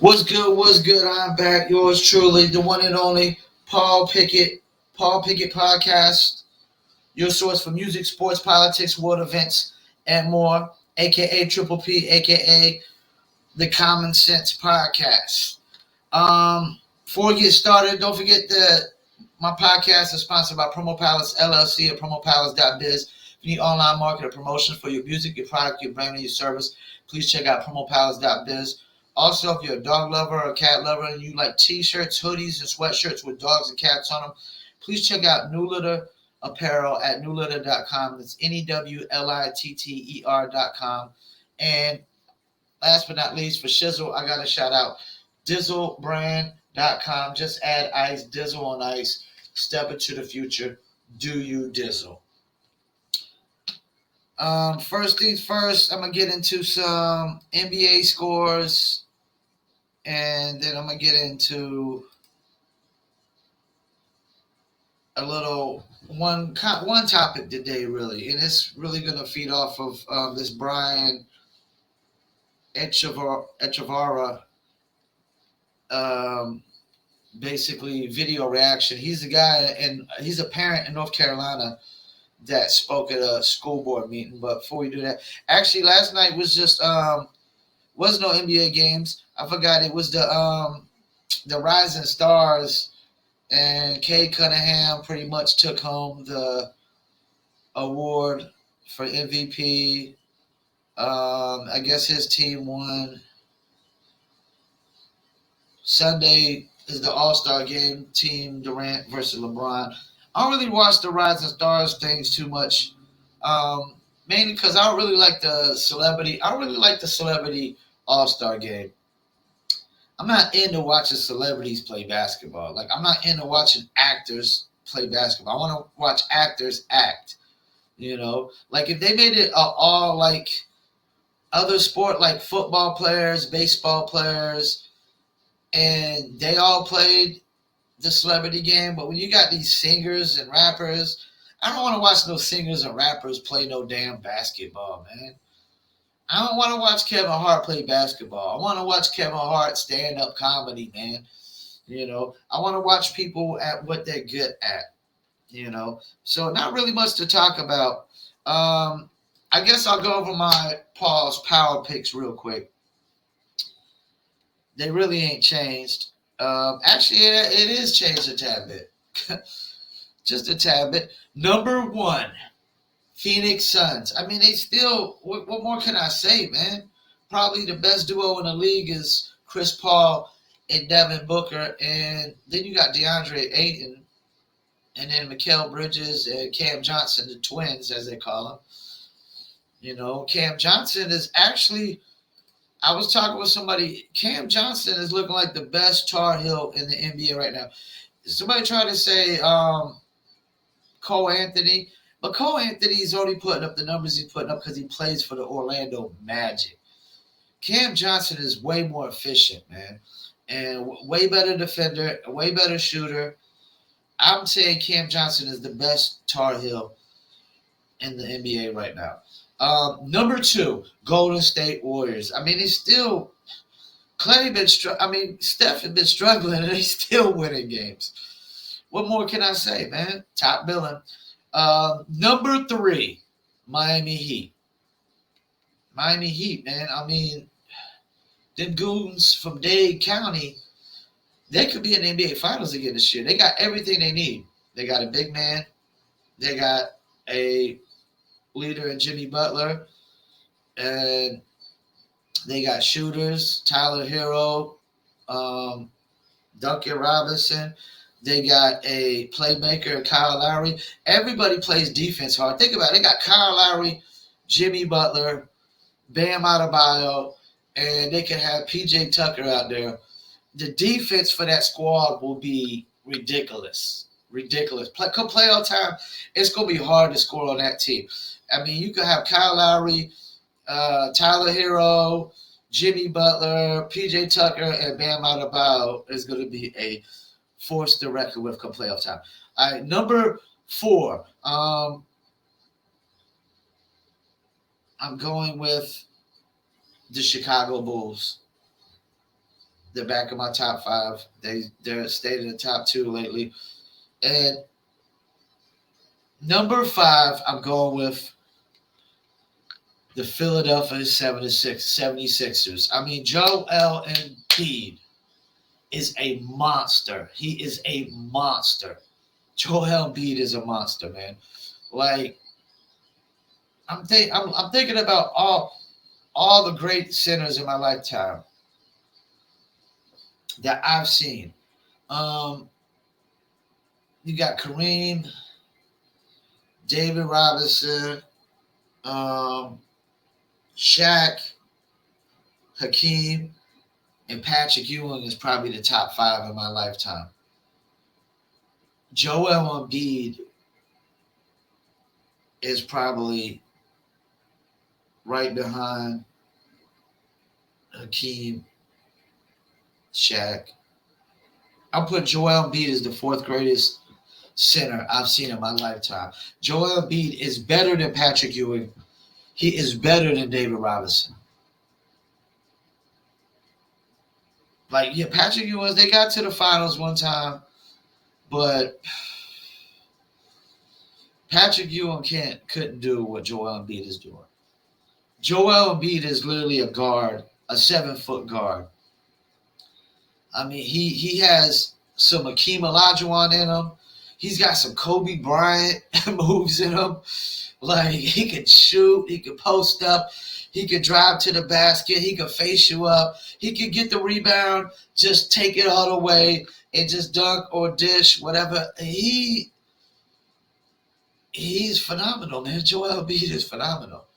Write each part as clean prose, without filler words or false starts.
What's good? What's good? I'm back. Yours truly, the one and only Paul Pickett. Paul Pickett Podcast, your source for music, sports, politics, world events, and more. AKA Triple P, AKA the Common Sense Podcast. Before we get started, don't forget that my podcast is sponsored by Promo Palace LLC at promopalace.biz. If you need online market or promotion for your music, your product, your brand, or your service, please check out promopalace.biz. Also, if you're a dog lover or a cat lover and you like t-shirts, hoodies, and sweatshirts with dogs and cats on them, please check out New Litter Apparel at newlitter.com. That's NEWLITTER.com. And last but not least, for Shizzle, I got to shout out DizzleBrand.com. Just add ice, Dizzle on ice. Step into the future. Do you Dizzle? First things first, I'm going to get into some NBA scores, and then I'm going to get into a little one topic today, really, and it's really going to feed off of this Brian Echevarria basically video reaction. He's a guy, and he's a parent in North Carolina that spoke at a school board meeting. But before we do that, actually, last night was just was no NBA games. I forgot it was the Rising Stars, and Cade Cunningham pretty much took home the award for MVP. I guess his team won. Sunday is the All-Star game, Team Durant versus LeBron. I don't really watch the Rising Stars things too much, mainly because I don't really like the celebrity. I don't really like the celebrity All-Star game. I'm not into watching celebrities play basketball. Like, I'm not into watching actors play basketball. I want to watch actors act. Like if they made it all like other sport, like football players, baseball players, and they all played the celebrity game. But when you got these singers and rappers, I don't want to watch no singers and rappers play no damn basketball, man. I don't want to watch Kevin Hart play basketball. I want to watch Kevin Hart stand up comedy, man. I want to watch people at what they're good at. So not really much to talk about. I guess I'll go over my Paul's power picks real quick. They really ain't changed. Actually, it is changed a tad bit. Just a tad bit. Number one, Phoenix Suns. I mean, they still, what more can I say, man? Probably the best duo in the league is Chris Paul and Devin Booker. And then you got DeAndre Ayton. And then Mikal Bridges and Cam Johnson, the twins, as they call them. Cam Johnson is actually, I was talking with somebody, Cam Johnson is looking like the best Tar Heel in the NBA right now. Somebody tried to say Cole Anthony, but Cole Anthony's only putting up the numbers he's putting up because he plays for the Orlando Magic. Cam Johnson is way more efficient, man, and way better defender, a way better shooter. I'm saying Cam Johnson is the best Tar Heel in the NBA right now. Number two, Golden State Warriors. I mean, he's still Steph has been struggling and he's still winning games. What more can I say, man? Top billing. Number three, Miami Heat. Miami Heat, man. I mean, them goons from Dade County, they could be in the NBA Finals again this year. They got everything they need. They got a big man. They got a leader in Jimmy Butler. And they got shooters, Tyler Hero, Duncan Robinson. They got a playmaker, Kyle Lowry. Everybody plays defense hard. Think about it. They got Kyle Lowry, Jimmy Butler, Bam Adebayo, and they can have PJ Tucker out there. The defense for that squad will be ridiculous. Ridiculous. Come playoff time, it's going to be hard to score on that team. I mean, you could have Kyle Lowry, Tyler Hero, Jimmy Butler, PJ Tucker, and Bam Adebayo is going to be a force to reckon with come playoff time. All right, number four. I'm going with the Chicago Bulls. They're back in my top five. They're stayed in the top two lately. And number five, I'm going with the Philadelphia 76ers. I mean, Joel Embiid is a monster. He is a monster. Joel Embiid is a monster, man. Like I'm thinking about all the great centers in my lifetime that I've seen. Um, you got Kareem, David Robinson, um, Shaq, Hakeem, and Patrick Ewing is probably the top five in my lifetime. Joel Embiid is probably right behind Hakeem, Shaq. I'm putting Joel Embiid as the fourth greatest center I've seen in my lifetime. Joel Embiid is better than Patrick Ewing. He is better than David Robinson. Like, yeah, Patrick Ewing, they got to the finals one time, but Patrick Ewing couldn't do what Joel Embiid is doing. Joel Embiid is literally a guard, a 7-foot guard. I mean, he has some Akeem Olajuwon in him. He's got some Kobe Bryant moves in him. Like, he could shoot, he could post up, he could drive to the basket, he could face you up, he could get the rebound, just take it all the way and just dunk or dish, whatever. He's phenomenal, man. Joel Embiid is phenomenal.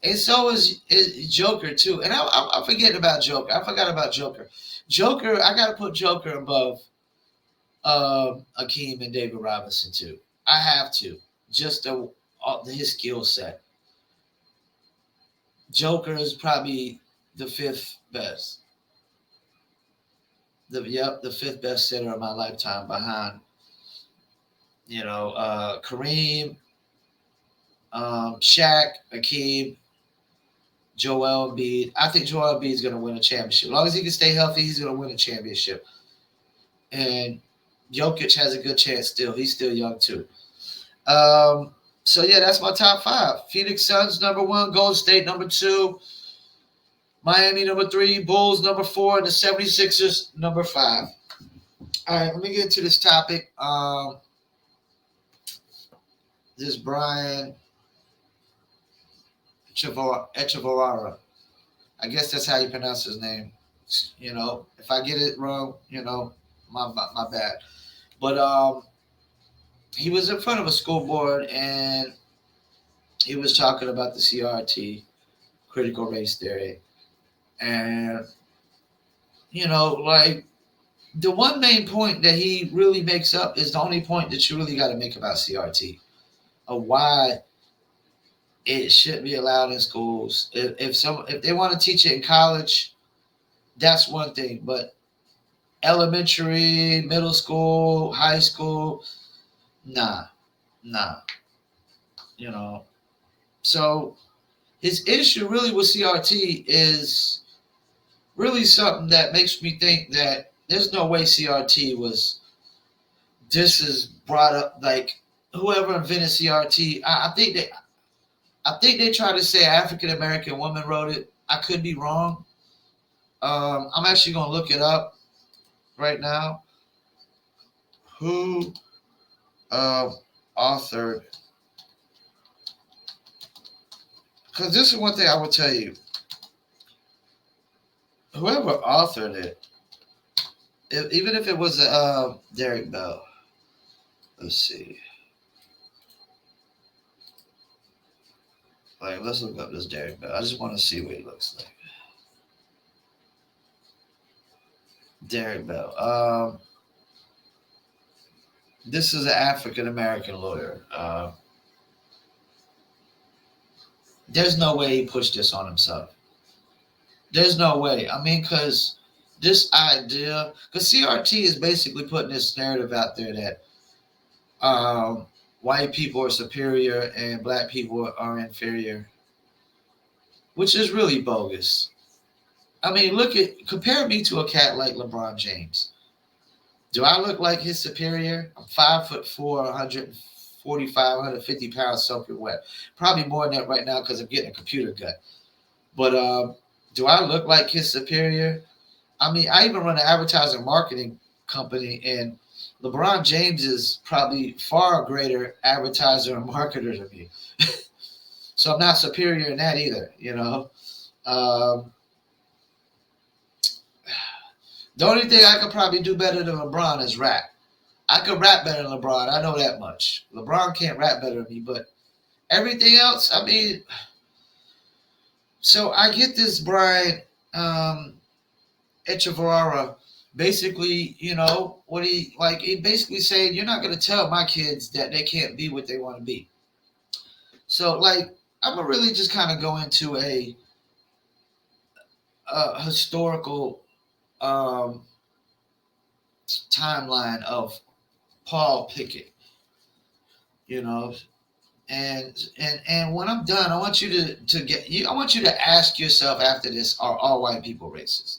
And so is Joker, too. And I'm forgetting about Joker. I forgot about Joker. Joker, I got to put Joker above Akeem and David Robinson, too. I have to. Just his skill set. Joker is probably the fifth best. The fifth best center of my lifetime behind, Kareem, Shaq, Akeem, Joel Embiid. I think Joel Embiid is going to win a championship. As long as he can stay healthy, he's going to win a championship. And Jokic has a good chance still. He's still young, too. So, yeah, that's my top five. Phoenix Suns, number one. Golden State, number two. Miami, number three. Bulls, number four. And the 76ers, number five. All right, let me get into this topic. This Brian Echevarria. I guess that's how you pronounce his name. If I get it wrong, my bad. But he was in front of a school board and he was talking about the CRT, critical race theory. And, like the one main point that he really makes up is the only point that you really got to make about CRT, of why it shouldn't be allowed in schools. If they want to teach it in college, that's one thing. But elementary, middle school, high school, nah. So his issue really with CRT is really something that makes me think that there's no way CRT was. This is brought up like whoever invented CRT. I think they try to say African American woman wrote it. I could be wrong. I'm actually gonna look it up right now. Who authored? Because this is one thing I will tell you. Whoever authored it, even if it was Derek Bell. Let's see. Let's look up this Derek Bell. I just want to see what he looks like. Derek Bell. This is an African American lawyer. There's no way he pushed this on himself. There's no way. I mean, because this idea, because CRT is basically putting this narrative out there that white people are superior and black people are inferior, which is really bogus. I mean, compare me to a cat like LeBron James. Do I look like his superior? I'm 5'4", 145, 150 pounds soaking wet. Probably more than that right now because I'm getting a computer gut. But do I look like his superior? I mean, I even run an advertising marketing company, and LeBron James is probably far greater advertiser and marketer than me. So I'm not superior in that either, you know. Um, the only thing I could probably do better than LeBron is rap. I could rap better than LeBron. I know that much. LeBron can't rap better than me, but everything else, I mean, so I get this Brian Echevarria basically, what he basically saying, you're not going to tell my kids that they can't be what they want to be. So, like, I'm going to really just kind of go into a historical um, timeline of Paul Pickett, you know, and when I'm done, I want you to get you. I want you to ask yourself after this: are all white people racist?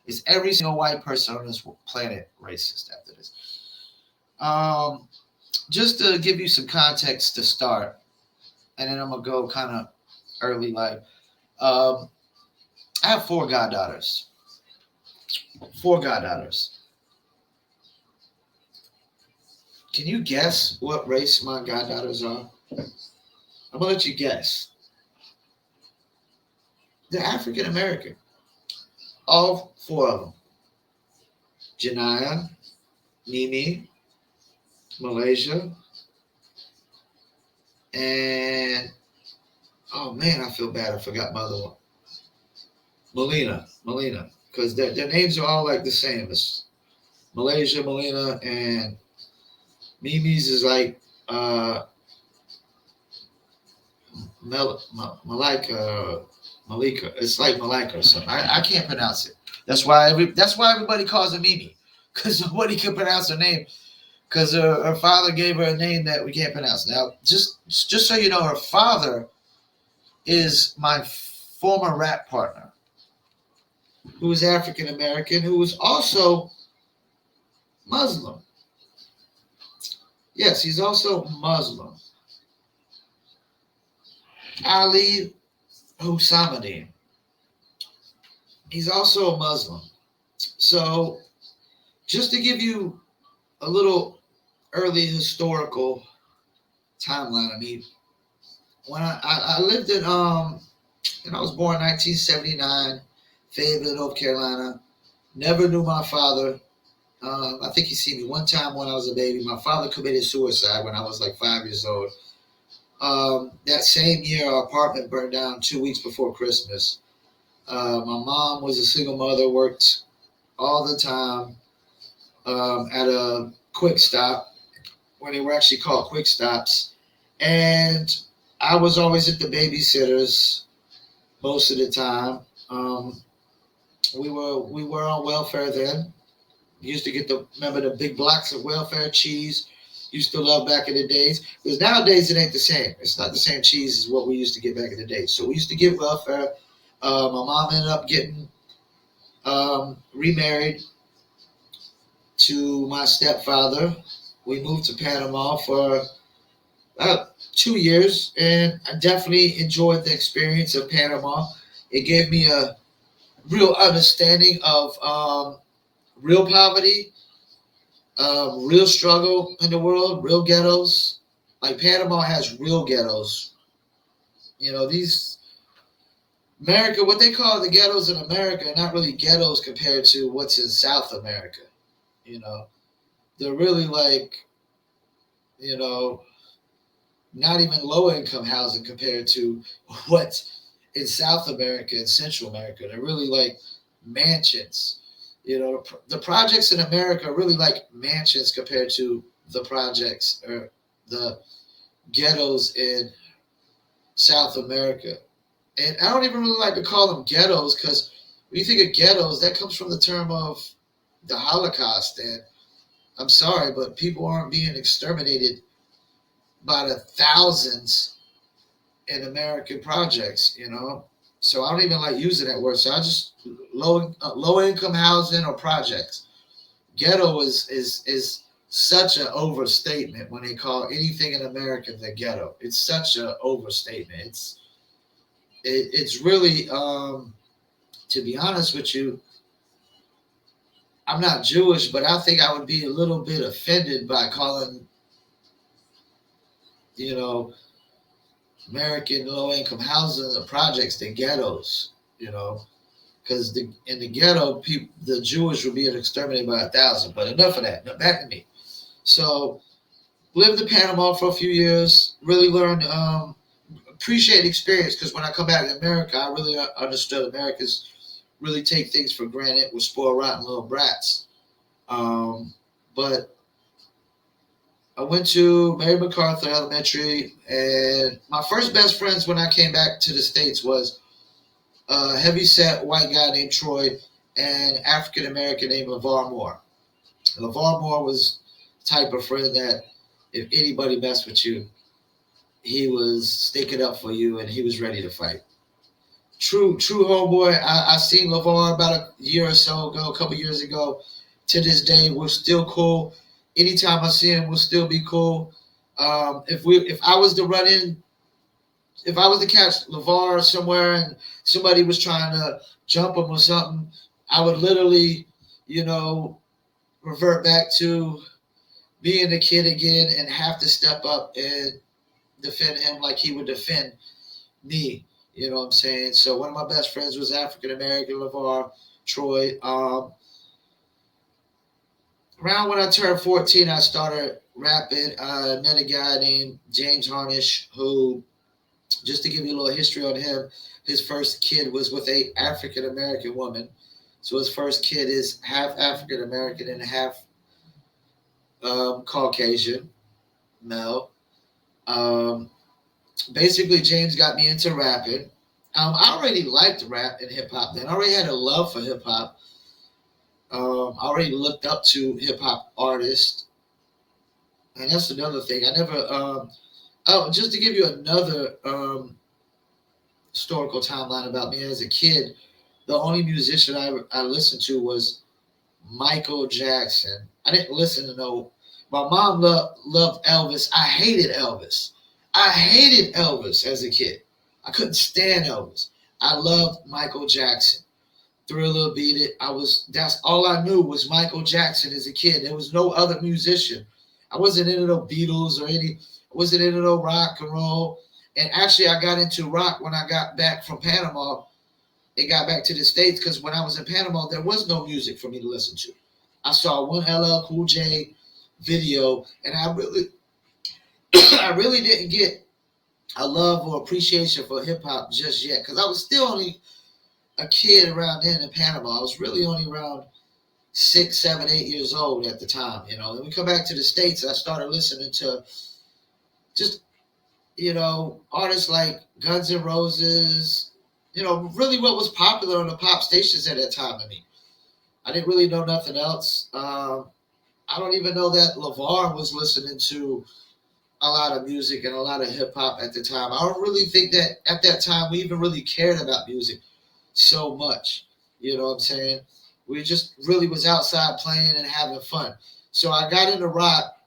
Is every single white person on this planet racist after this? Just to give you some context to start, and then I'm gonna go kind of early. Like, I have four goddaughters. Four goddaughters. Can you guess what race my goddaughters are? I'm gonna let you guess. They're African American. All four of them. Janaya, Mimi, Malaysia, and oh man, I feel bad. I forgot my other one. Melina, because their names are all like the same. It's Malaysia, Melina, and Mimi's is like Malika. It's like Malika or something. I can't pronounce it. That's why everybody calls her Mimi, because nobody can pronounce her name. Because her father gave her a name that we can't pronounce. Now, just so you know, her father is my former rap partner, who is African American, who is also Muslim. Yes, he's also Muslim. Ali Hussamadin. He's also a Muslim. So, just to give you a little early historical timeline, I mean, when I lived and I was born in 1979, Fayetteville, North Carolina. Never knew my father. I think he seen me one time when I was a baby. My father committed suicide when I was like 5 years old. That same year, our apartment burned down 2 weeks before Christmas. My mom was a single mother, worked all the time at a quick stop, when they were actually called quick stops. And I was always at the babysitter's most of the time. We were on welfare then. Used to get remember the big blocks of welfare cheese. Used to love back in the days. Because nowadays it ain't the same. It's not the same cheese as what we used to get back in the day. So we used to get welfare. My mom ended up getting remarried to my stepfather. We moved to Panama for about 2 years, and I definitely enjoyed the experience of Panama. It gave me a real understanding of real poverty, real struggle in the world, real ghettos. Like Panama has real ghettos. These America, what they call the ghettos in America, are not really ghettos compared to what's in South America. You know, they're really like, you know, not even low income housing compared to what's in South America and Central America. They're really like mansions. The projects in America are really like mansions compared to the projects or the ghettos in South America. And I don't even really like to call them ghettos, because when you think of ghettos, that comes from the term of the Holocaust. And I'm sorry, but people aren't being exterminated by the thousands in American projects. So I don't even like using that word. So I just low income housing or projects. Ghetto is such an overstatement when they call anything in America the ghetto. It's such an overstatement. It's really to be honest with you, I'm not Jewish, but I think I would be a little bit offended by calling, you know, American low income housing the projects the ghettos, you know, because in the ghetto, people, the Jewish would be exterminated by 1,000. But enough of that. Now back to me. So lived in Panama for a few years. Really learned, appreciate the experience because when I come back to America, I really understood Americans really take things for granted. We're spoiled rotten little brats. But I went to Mary MacArthur Elementary, and my first best friends when I came back to the States was a heavy-set white guy named Troy and African American named LeVar Moore. LeVar Moore was the type of friend that if anybody messed with you, he was sticking up for you and he was ready to fight. True homeboy. I seen LeVar about a year or so ago, a couple years ago. To this day, we're still cool. Anytime I see him, we'll still be cool. If I was to run in, if I was to catch LeVar somewhere and somebody was trying to jump him or something, I would literally, you know, revert back to being a kid again and have to step up and defend him like he would defend me. You know what I'm saying? So one of my best friends was African American, LeVar, Troy. Around when I turned 14, I started rapping. I met a guy named James Harnish who, just to give you a little history on him, his first kid was with a African American woman. So his first kid is half African American and half Caucasian male. Um, Basically, James got me into rapping. I already liked rap and hip hop then. I already had a love for hip hop. I already looked up to hip hop artists, and that's another thing. I never. Oh, just to give you another historical timeline about me as a kid, the only musician I listened to was Michael Jackson. I didn't listen to no. My mom loved Elvis. I hated Elvis. I hated Elvis as a kid. I couldn't stand Elvis. I loved Michael Jackson. Thriller Beat It. That's all I knew was Michael Jackson as a kid. There was no other musician. I wasn't into no Beatles or any. I wasn't into no rock and roll. And actually, I got into rock when I got back from Panama and got back to the States because when I was in Panama, there was no music for me to listen to. I saw one LL Cool J video, and I really didn't get a love or appreciation for hip hop just yet because I was still only a kid around then in Panama. I was really only around 6, 7, 8 years old at the time. Then we come back to the States, and I started listening to just artists like Guns N' Roses. Really what was popular on the pop stations at that time. I mean, I didn't really know nothing else. I don't even know that LeVar was listening to a lot of music and a lot of hip hop at the time. I don't really think that at that time we even really cared about music so much. You know what I'm saying? We just really was outside playing and having fun. So I got into rock.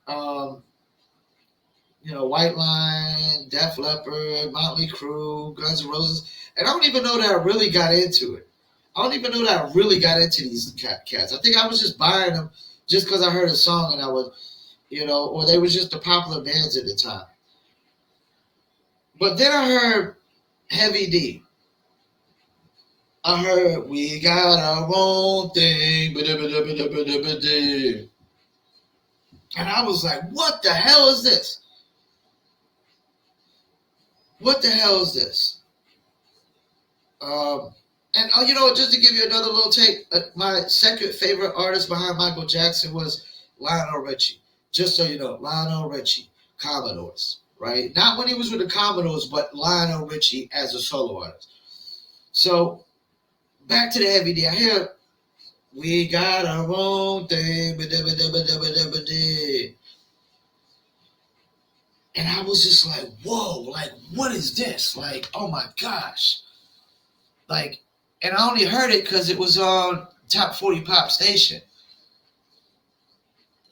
White Line, Def Leppard, Motley Crue, Guns N' Roses, and I don't even know that I really got into it. I don't even know that I really got into these cats. I think I was just buying them just because I heard a song and I would, or they were just the popular bands at the time. But then I heard Heavy D. I heard we got our own thing, and I was like, what the hell is this? What the hell is this? And just to give you another little take, my second favorite artist behind Michael Jackson was Lionel Richie. Just so you know, Lionel Richie, Commodores, right? Not when he was with the Commodores, but Lionel Richie as a solo artist. So back to the Heavy D. I hear we got our own thing, and I was just like, whoa, like, what is this? Like, oh my gosh. Like, and I only heard it because it was on Top 40 Pop station.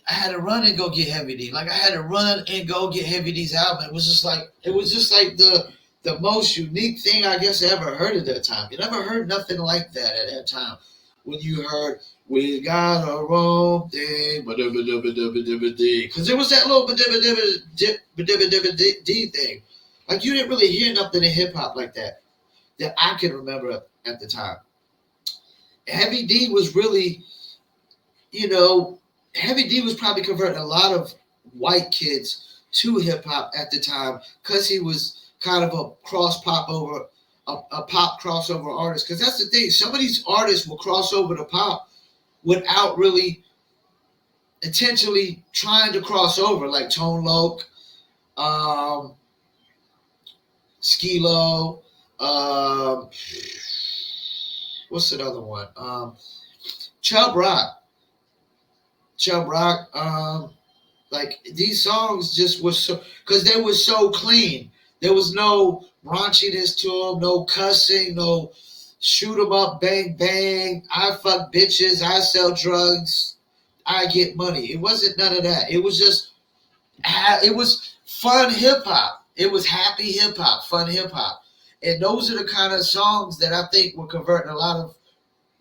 I had to run and go get Heavy D. Like I had to run and go get Heavy D's album. It was just like the most unique thing I guess I ever heard at that time. You never heard nothing like that at that time. When you heard we got a wrong thing, because there was that little D thing. Like you didn't really hear nothing in hip hop like that I can remember at the time. Heavy D was really, you know, Heavy D was probably converting a lot of white kids to hip hop at the time because he was kind of a a pop crossover artist. Because that's the thing, some of these artists will cross over to pop without really intentionally trying to cross over, like Tone Loc, um, Skilo, um, what's another one? Chubb Rock. Chubb Rock. Like these songs just were so because they were so clean. There was no raunchiness to them, no cussing, no shoot 'em up, bang bang. I fuck bitches, I sell drugs, I get money. It wasn't none of that. It was just it was fun hip hop. It was happy hip hop, fun hip hop, and those are the kind of songs that I think were converting a lot of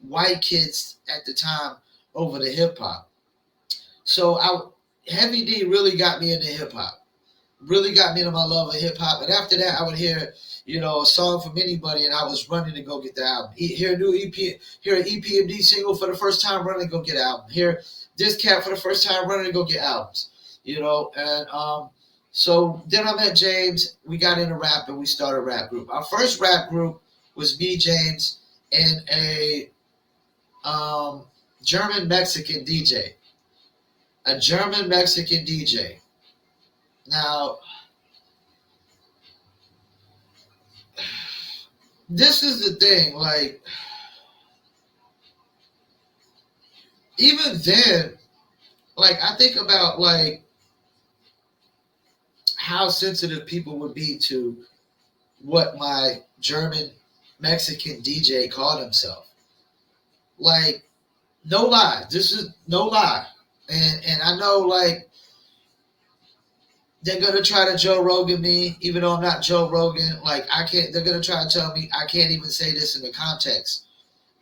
white kids at the time over to hip hop. So Heavy D really got me into hip hop. Really got me into my love of hip hop. And after that, I would hear, a song from anybody, and I was running to go get the album. Hear a new EP, hear an EPMD single for the first time, running to go get an album. Hear this cat for the first time, running to go get albums. And so then I met James. We got into rap, and we started a rap group. Our first rap group was me, James, and a German Mexican DJ. A German Mexican DJ. Now, this is the thing, like, even then, like, I think about, like, how sensitive people would be to what my German Mexican DJ called himself. Like, no lie. This is no lie. And I know, like, they're gonna try to Joe Rogan me, even though I'm not Joe Rogan. Like I can't. They're gonna try to tell me I can't even say this in the context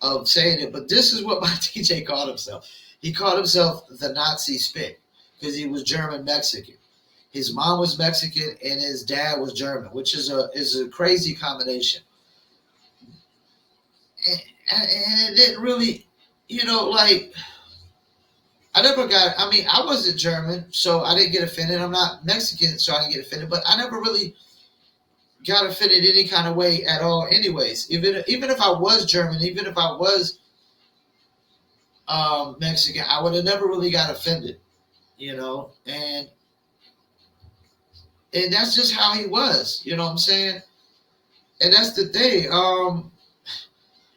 of saying it. But this is what my DJ called himself. He called himself the Nazi Spit because he was German Mexican. His mom was Mexican and his dad was German, which is a crazy combination. And it didn't really, like I never got. I mean, I wasn't German, so I didn't get offended. I'm not Mexican, so I didn't get offended. But I never really got offended any kind of way at all. Anyways, even if I was German, even if I was Mexican, I would have never really got offended. And that's just how he was. You know what I'm saying? And that's the thing.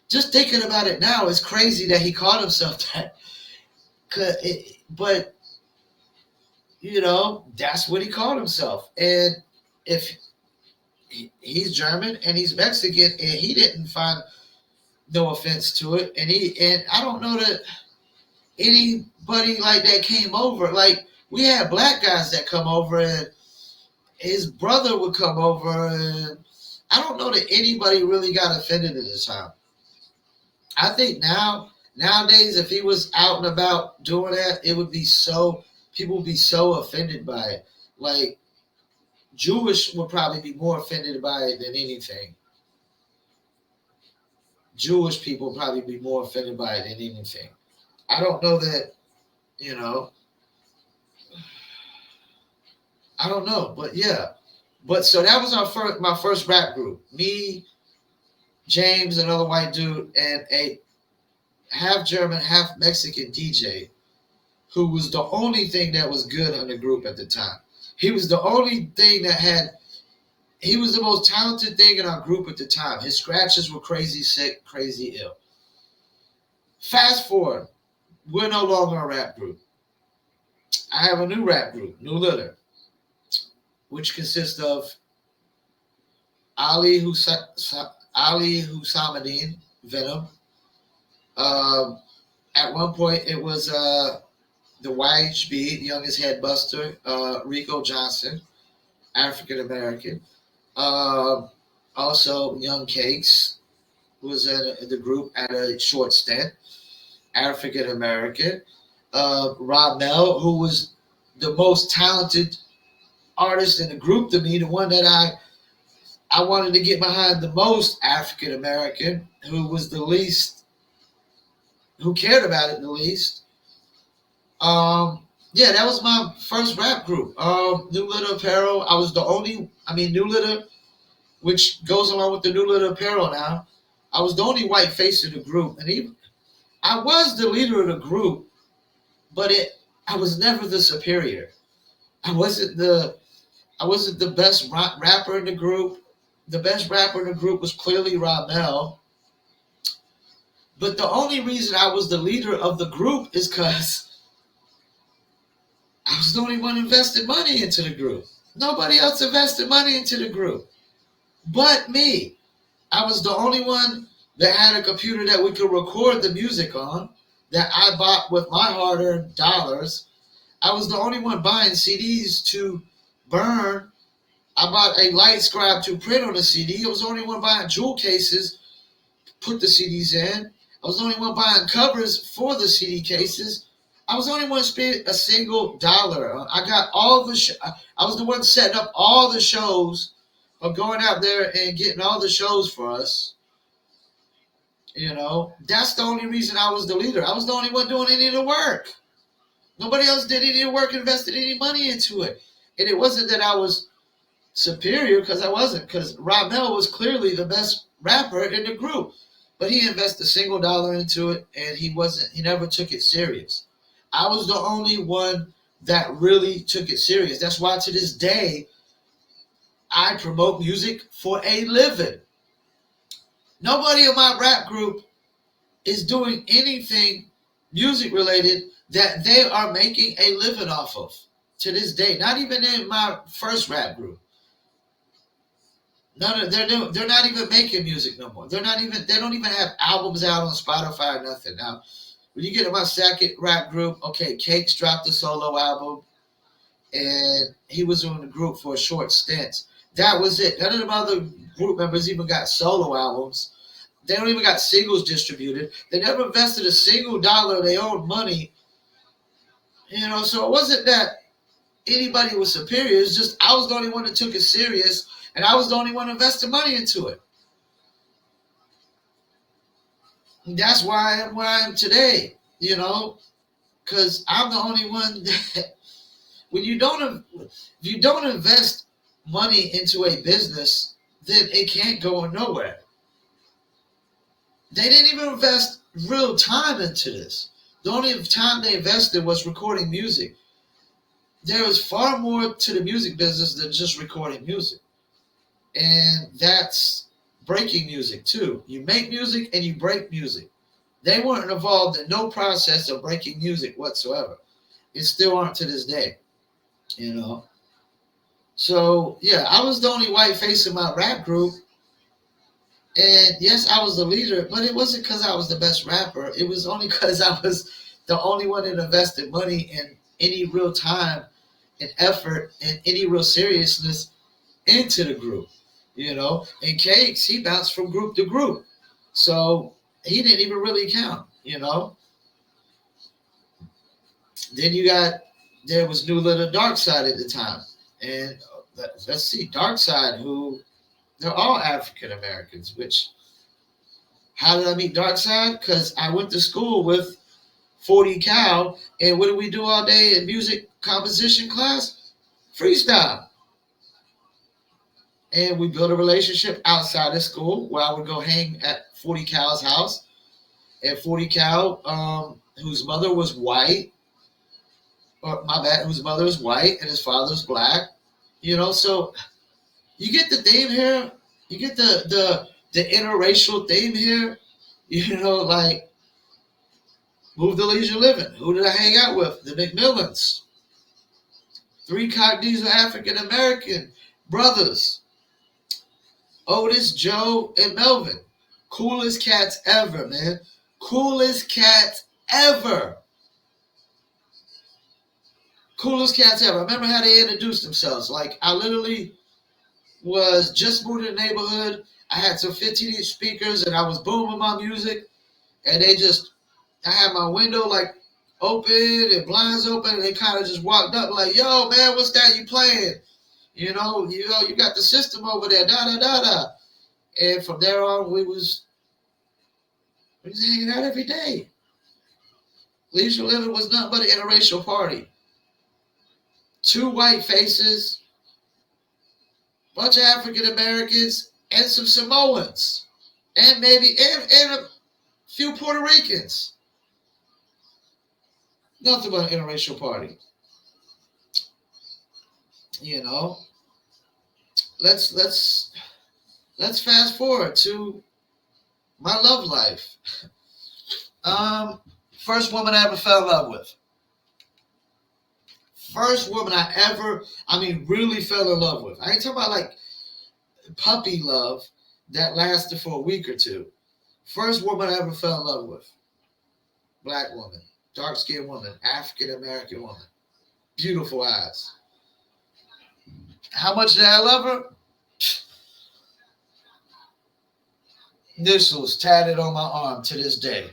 Just thinking about it now, it's crazy that he called himself that. But that's what he called himself. And if he's German and he's Mexican, and he didn't find no offense to it, and I don't know that anybody like that came over. Like we had black guys that come over, and his brother would come over, and I don't know that anybody really got offended at the time. I think nowadays, if he was out and about doing that, people would be so offended by it. Like Jewish would probably be more offended by it than anything. Jewish people would probably be more offended by it than anything. I don't know that, you know. I don't know, but yeah. But so that was my first rap group. Me, James, another white dude, and a half German, half Mexican DJ who was the only thing that was good in the group at the time. He was the only thing he was the most talented thing in our group at the time. His scratches were crazy sick, crazy ill. Fast forward, we're no longer a rap group. I have a new rap group, New Litter, which consists of Ali Hussein, Venom. Um, at one point, it was the YHB, the youngest headbuster, Rico Johnson, African American. Um, Also, Young Cakes was in the group at a short stint, African American. Rob Mel, who was the most talented artist in the group to me, the one that I wanted to get behind the most, African American, who was the least, who cared about it the least. Yeah, that was my first rap group. New Litter Apparel. I was the only. I mean, New Litter, which goes along with the New Litter Apparel now. I was the only white face in the group, and even I was the leader of the group, but I was never the superior. I wasn't the I wasn't the best rapper in the group. The best rapper in the group was clearly Ramel. But the only reason I was the leader of the group is because I was the only one investing money into the group. Nobody else invested money into the group but me. I was the only one that had a computer that we could record the music on, that I bought with my hard-earned dollars. I was the only one buying CDs to burn. I bought a light scribe to print on a CD. I was the only one buying jewel cases, put the CDs in. I was the only one buying covers for the CD cases. I was the only one spending a single dollar. I got all the. I was the one setting up all the shows, of going out there and getting all the shows for us. That's the only reason I was the leader. I was the only one doing any of the work. Nobody else did any of the work, invested any money into it. And it wasn't that I was superior, because I wasn't, because Ramel was clearly the best rapper in the group. But he invested a single dollar into it, and he never took it serious. I was the only one that really took it serious. That's why to this day, I promote music for a living. Nobody in my rap group is doing anything music related that they are making a living off of to this day. Not even in my first rap group. They're not even making music no more. They don't even have albums out on Spotify or nothing. Now, when you get in my second rap group, okay, Cakes dropped a solo album, and he was in the group for a short stint. That was it. None of the other group members even got solo albums. They don't even got singles distributed. They never invested a single dollar of their own money. So it wasn't that anybody was superior. It's just I was the only one that took it serious, and I was the only one investing money into it. And that's why I am where I am today, because I'm the only one that, if you don't invest money into a business, then it can't go nowhere. They didn't even invest real time into this. The only time they invested was recording music. There is far more to the music business than just recording music. And that's breaking music too. You make music and you break music. They weren't involved in no process of breaking music whatsoever. And still aren't to this day. So yeah, I was the only white face in my rap group. And yes, I was the leader, but it wasn't because I was the best rapper. It was only because I was the only one that invested money in any real time and effort and any real seriousness into the group. And Cakes, he bounced from group to group. So he didn't even really count. Then there was New Little Dark Side at the time. And let's see, Dark Side, who, they're all African Americans, which, how did I meet Dark Side? Because I went to school with 40 Cal, and what did we do all day in music composition class? Freestyle. And we built a relationship outside of school where I would go hang at 40 Cal's house. And 40 Cal, whose mother was white, whose mother was white and his father was black. So you get the theme here. You get the interracial theme here. Like, Move the Leisure Living. Who did I hang out with? The McMillans. 3 Cognizant African American brothers. Otis, Joe, and Melvin. Coolest cats ever, man. Coolest cats ever. Coolest cats ever. I remember how they introduced themselves. Like, I literally was just moved to the neighborhood. I had some 15-inch speakers and I was booming my music. And I had my window like open and blinds open. And they kind of just walked up like, yo, man, what's that you playing? You got the system over there, da da da da. And from there on, we was hanging out every day. Leisure Living was nothing but an interracial party. Two white faces, bunch of African Americans, and some Samoans, and and a few Puerto Ricans. Nothing but an interracial party. You know, let's fast forward to my love life. First woman I ever fell in love with. First woman really fell in love with. I ain't talking about like puppy love that lasted for a week or two. First woman I ever fell in love with. Black woman, dark skinned woman, African American woman, beautiful eyes. How much did I love her? Initials tatted on my arm to this day,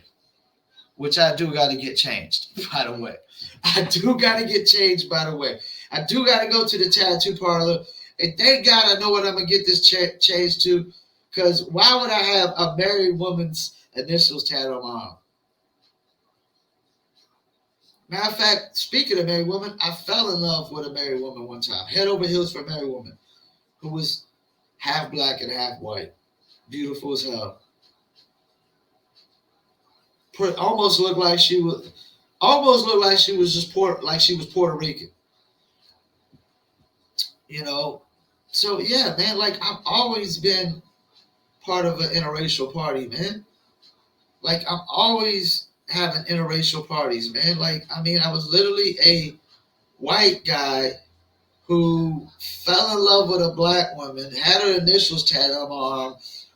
which I do got to get changed, by the way. I do got to get changed, by the way. I do got to go to the tattoo parlor. And thank God I know what I'm going to get this changed to. Because why would I have a married woman's initials tatted on my arm? Matter of fact, speaking of married woman, I fell in love with a married woman one time. Head over heels for a married woman who was half black and half white. Beautiful as hell. Almost looked like she was just Puerto Rican. You know. So yeah, man, like I've always been part of an interracial party, man. Like I'm always having interracial parties, man. Like I was literally a white guy who fell in love with a black woman, had her initials tatted on my arm,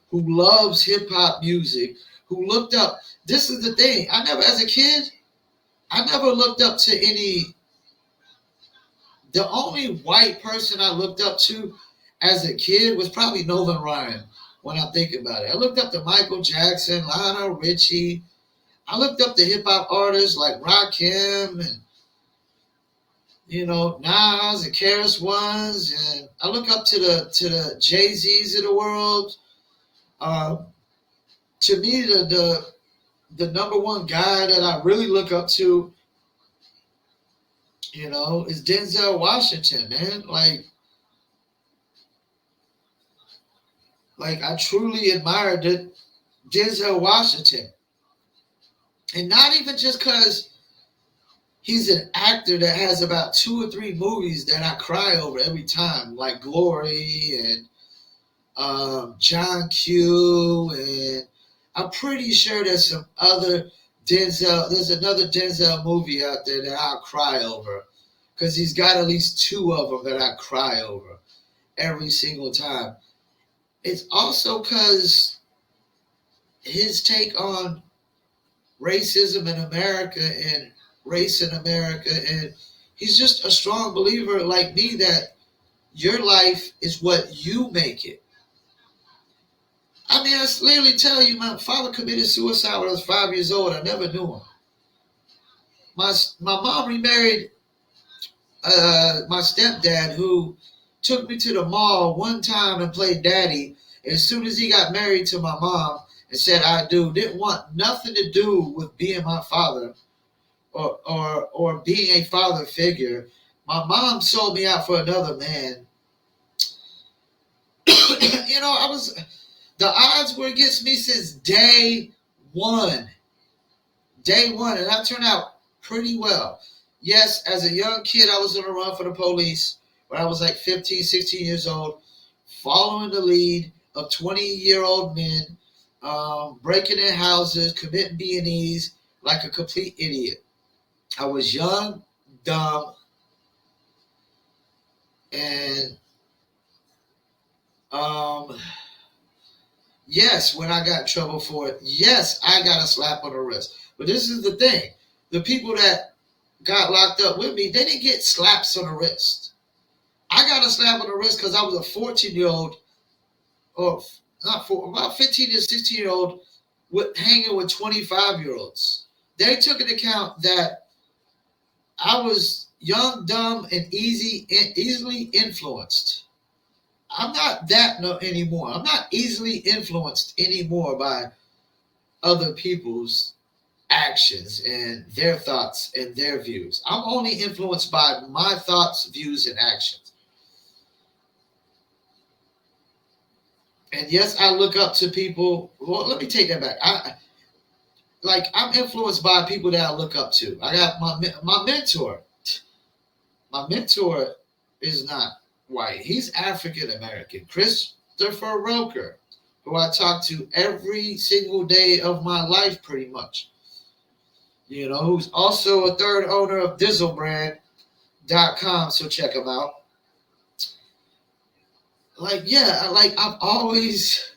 who loves hip hop music, who looked up. This is the thing. As a kid, I never looked up to any. The only white person I looked up to as a kid was probably Nolan Ryan when I think about it. I looked up to Michael Jackson, Lionel Richie. I looked up to hip hop artists like Rakim and Nas and Karis Ones, and I look up to the Jay-Z's of the world. To me, the number one guy that I really look up to, is Denzel Washington, man. Like I truly admired Denzel Washington, and not even just because he's an actor that has about 2 or 3 movies that I cry over every time, like Glory and John Q, and I'm pretty sure there's some other Denzel. There's another Denzel movie out there that I'll cry over because he's got at least 2 of them that I cry over every single time. It's also because his take on racism in America and race in America, and he's just a strong believer like me that your life is what you make it. I clearly tell you, my father committed suicide when I was 5 years old. I never knew him. My mom remarried my stepdad, who took me to the mall one time and played daddy. And as soon as he got married to my mom and said I do, didn't want nothing to do with being my father or being a father figure. My mom sold me out for another man. The odds were against me since day one. Day one, and I turned out pretty well. Yes, as a young kid, I was on the run for the police when I was like 15, 16 years old, following the lead of 20-year-old men, breaking in houses, committing B&Es like a complete idiot. I was young, dumb, and Yes, when I got in trouble for it, yes, I got a slap on the wrist. But this is the thing: the people that got locked up with me, they didn't get slaps on the wrist. I got a slap on the wrist because I was a 14-year-old, or not four, about 15 to 16-year-old, with hanging with 25-year-olds. They took into account that I was young, dumb, and easily influenced. I'm not that no anymore. I'm not easily influenced anymore by other people's actions and their thoughts and their views. I'm only influenced by my thoughts, views, and actions. And yes, I look up to people. Well, let me take that back. I'm influenced by people that I look up to. I got my mentor. My mentor is not white. He's African American. Christopher Roker, who I talk to every single day of my life, pretty much. Who's also a third owner of DizzleBrand.com, so check him out. I've always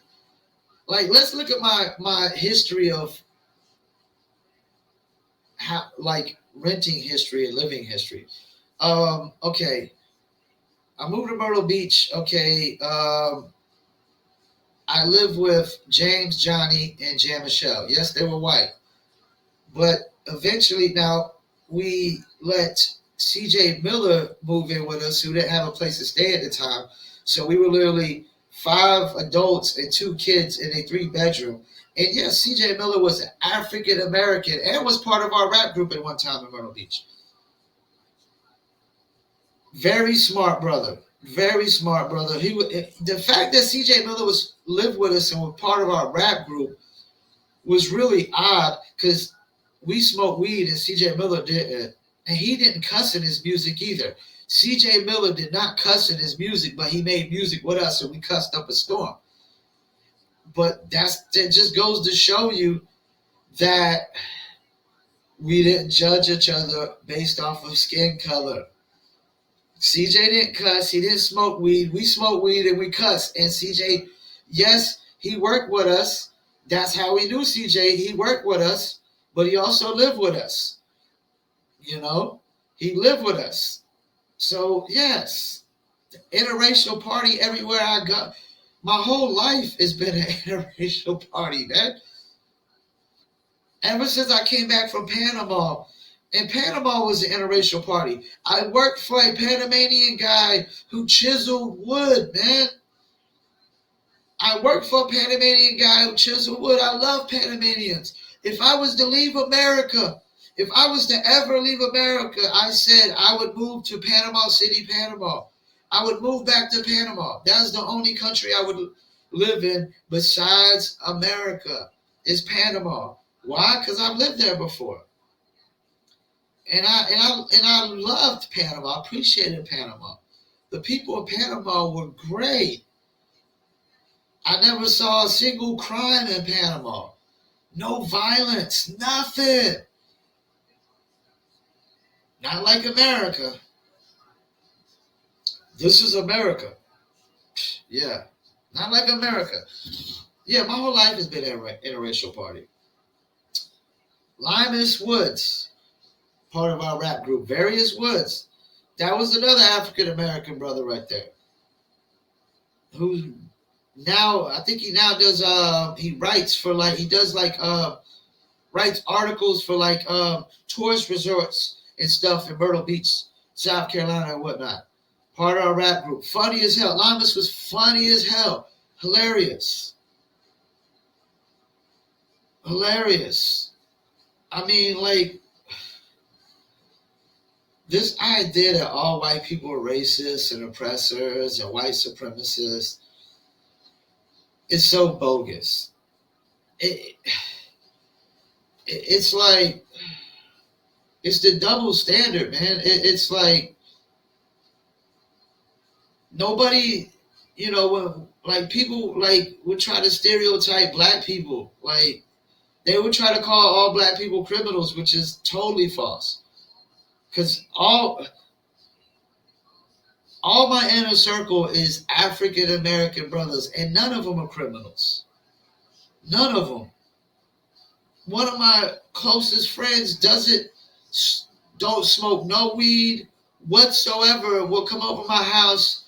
let's look at my history of how renting history and living history. Okay, I moved to Myrtle Beach. Okay, I lived with James, Johnny, and Jan Michelle. Yes, they were white, but eventually now we let CJ Miller move in with us, who didn't have a place to stay at the time. So we were literally 5 adults and 2 kids in a 3-bedroom. And yes, CJ Miller was African American and was part of our rap group at one time in Myrtle Beach. Very smart brother. Very smart brother. The fact that CJ Miller was lived with us and was part of our rap group was really odd because we smoked weed and CJ Miller didn't. And he didn't cuss in his music either. CJ Miller did not cuss in his music, but he made music with us and we cussed up a storm. But that just goes to show you that we didn't judge each other based off of skin color. CJ didn't cuss. He didn't smoke weed. We smoked weed and we cussed. And CJ, yes, he worked with us. That's how we knew CJ. He worked with us, but he also lived with us. He lived with us. So, yes, interracial party everywhere I go. My whole life has been an interracial party, man. Ever since I came back from Panama, and Panama was an interracial party. I worked for a Panamanian guy who chiseled wood, man. I worked for a Panamanian guy who chiseled wood. I love Panamanians. If I was to leave America, if I was to ever leave America, I said I would move to Panama City, Panama. I would move back to Panama. That's the only country I would live in besides America is Panama. Why? Because I've lived there before. And I loved Panama. I appreciated Panama. The people of Panama were great. I never saw a single crime in Panama. No violence, nothing. Not like America. This is America. Yeah, not like America. Yeah, my whole life has been an interracial party. Limus Woods, part of our rap group, Various Woods. That was another African American brother right there. Who now I think he now does he writes for writes articles for tourist resorts and stuff in Myrtle Beach, South Carolina and whatnot. Part of our rap group. Funny as hell. Limus was funny as hell. Hilarious. Hilarious. I mean, this idea that all white people are racist and oppressors and white supremacists is so bogus. It's like, it's the double standard, man. It's like, nobody, when people would try to stereotype black people, they would try to call all black people criminals, which is totally false. Because all my inner circle is African American brothers, and none of them are criminals. None of them. One of my closest friends don't smoke no weed whatsoever. Will come over my house,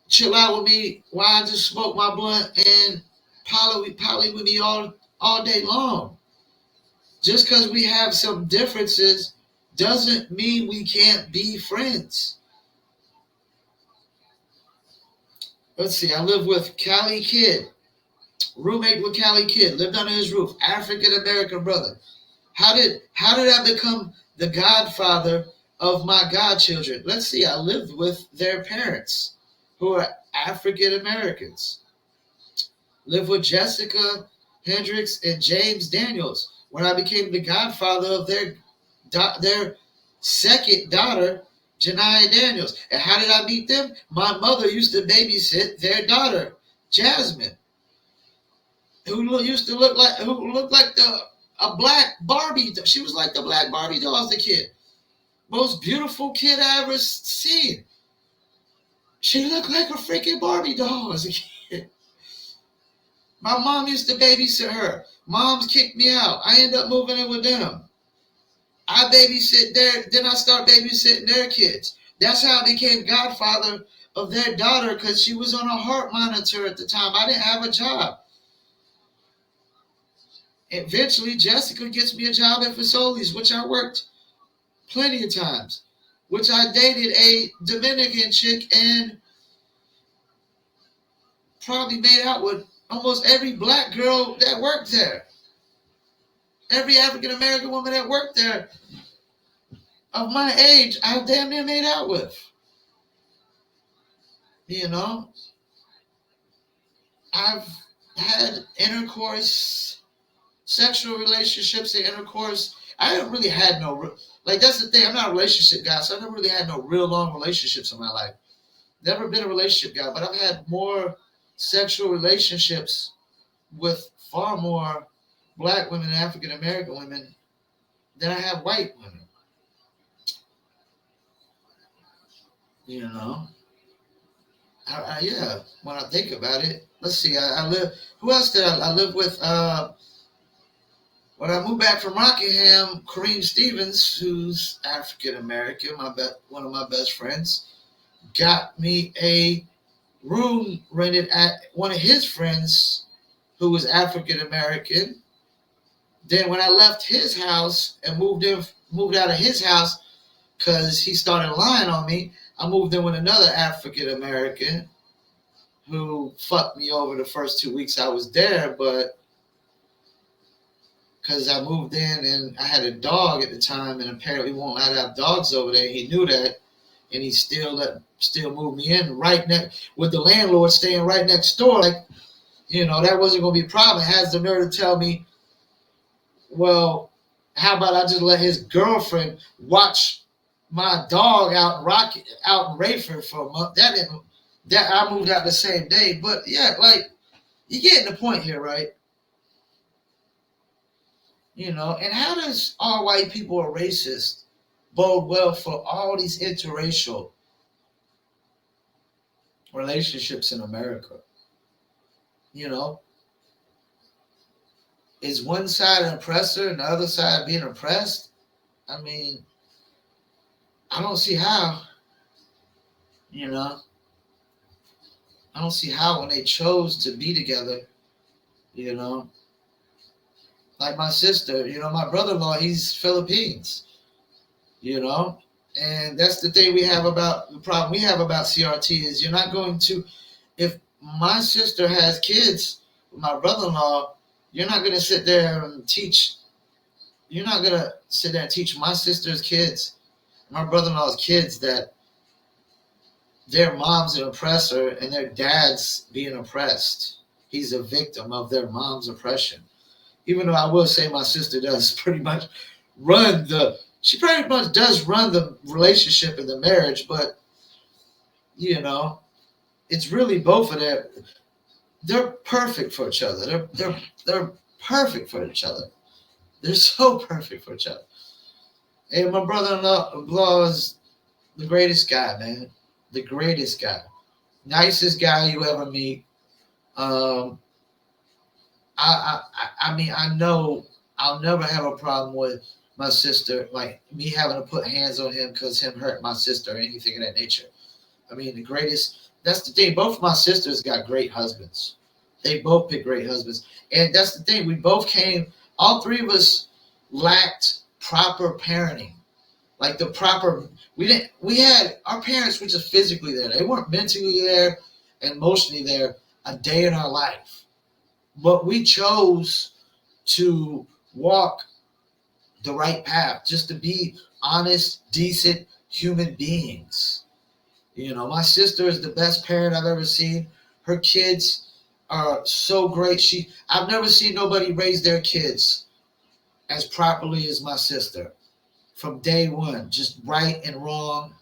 chill out with me while I just smoke my blunt and poly with me all day long. Just because we have some differences doesn't mean we can't be friends. Let's see. I live with Cali Kid, roommate with Cali Kid, lived under his roof, African American brother. How did I become the godfather of my godchildren? Let's see. I lived with their parents, who are African Americans. Lived with Jessica Hendricks and James Daniels when I became the godfather of their second daughter, Janiyah Daniels. And how did I meet them? My mother used to babysit their daughter, Jasmine, who looked like the a black Barbie. She was like the black Barbie doll as a kid. Most beautiful kid I ever seen. She looked like a freaking Barbie doll as a kid. My mom used to babysit her. Moms kicked me out. I ended up moving in with them. I babysit then I start babysitting their kids. That's how I became godfather of their daughter because she was on a heart monitor at the time. I didn't have a job. Eventually, Jessica gets me a job at Fazoli's, which I worked plenty of times, which I dated a Dominican chick and probably made out with almost every black girl that worked there. Every African American woman that worked there of my age, I damn near made out with. You know, I've had intercourse, sexual relationships and intercourse. I haven't really had like that's the thing. I'm not a relationship guy, so I never really had no real long relationships in my life. Never been a relationship guy, but I've had more sexual relationships with far more black women and African American women than I have white women. You know, yeah. When I think about it, let's see. I live. Who else did I live with? When I moved back from Rockingham, Kareem Stevens, who's African American, one of my best friends, got me a room rented at one of his friends who was African American. Then when I left his house and moved out of his house because he started lying on me, I moved in with another African American who fucked me over the first 2 weeks I was there, but because I moved in and I had a dog at the time, and apparently we won't let have dogs over there. He knew that, and he still moved me in right next with the landlord staying right next door. Like, that wasn't gonna be a problem. Has the nerve to tell me, well, how about I just let his girlfriend watch my dog out in Rayford for a month? That I moved out the same day. But yeah, like you getting the point here, right? And how does all white people are racist bode well for all these interracial relationships in America? Is one side an oppressor and the other side being oppressed? I mean, I don't see how. I don't see how when they chose to be together. You know, like my sister. My brother-in-law, he's Philippines. And that's the thing the problem we have about CRT is you're not going to, if my sister has kids with my brother-in-law, you're not going to sit there and teach my sister's kids, my brother-in-law's kids, that their mom's an oppressor and their dad's being oppressed. He's a victim of their mom's oppression. Even though I will say my sister does pretty much she pretty much does run the relationship and the marriage, but it's really both of them. They're perfect for each other. They're perfect for each other. They're so perfect for each other. And my brother-in-law is the greatest guy, man. The greatest guy. Nicest guy you ever meet. I mean, I know I'll never have a problem with my sister, like me having to put hands on him because him hurt my sister or anything of that nature. I mean, the greatest. That's the thing. Both my sisters got great husbands. They both picked great husbands, and that's the thing. We both came. All three of us lacked proper parenting, like the proper. We didn't. We had our parents were just physically there. They weren't mentally there, and emotionally there a day in our life. But we chose to walk the right path, just to be honest, decent human beings. You know, my sister is the best parent I've ever seen. Her kids are so great. I've never seen nobody raise their kids as properly as my sister from day one, just right and wrong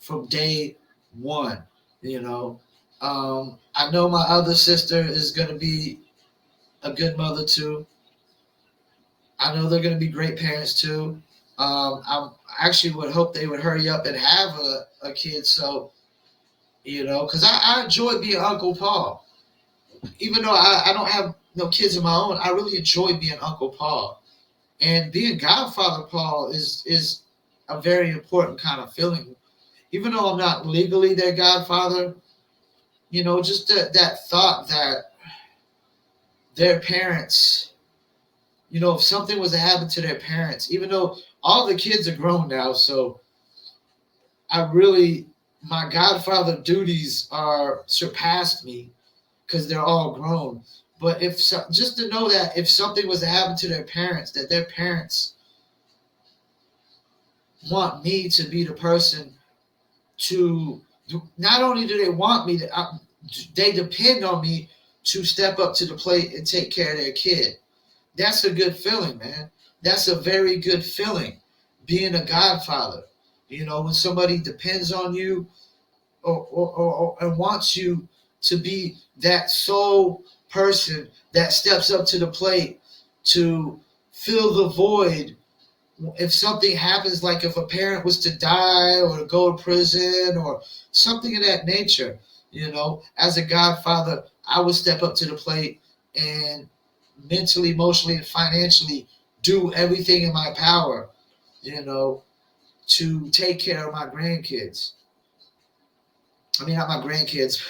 from day one. You know, I know my other sister is going to be a good mother too. I know they're going to be great parents too. I actually would hope they would hurry up and have a kid. So, you know, because I enjoy being Uncle Paul. Even though I don't have no kids of my own, I really enjoy being Uncle Paul. And being Godfather Paul is a very important kind of feeling. Even though I'm not legally their godfather, you know, just that thought that their parents, you know, if something was to happen to their parents, even though all the kids are grown now, so I really, my godfather duties are surpassed me because they're all grown. But if so, just to know that if something was to happen to their parents, that their parents want me to be the person to, not only do they want me to, they depend on me to step up to the plate and take care of their kid. That's a good feeling, man. That's a very good feeling, being a godfather. You know, when somebody depends on you or and wants you to be that sole person that steps up to the plate to fill the void if something happens, like if a parent was to die or to go to prison or something of that nature. You know, as a godfather, I would step up to the plate and mentally, emotionally, and financially do everything in my power, you know, to take care of my grandkids. I mean, not my grandkids,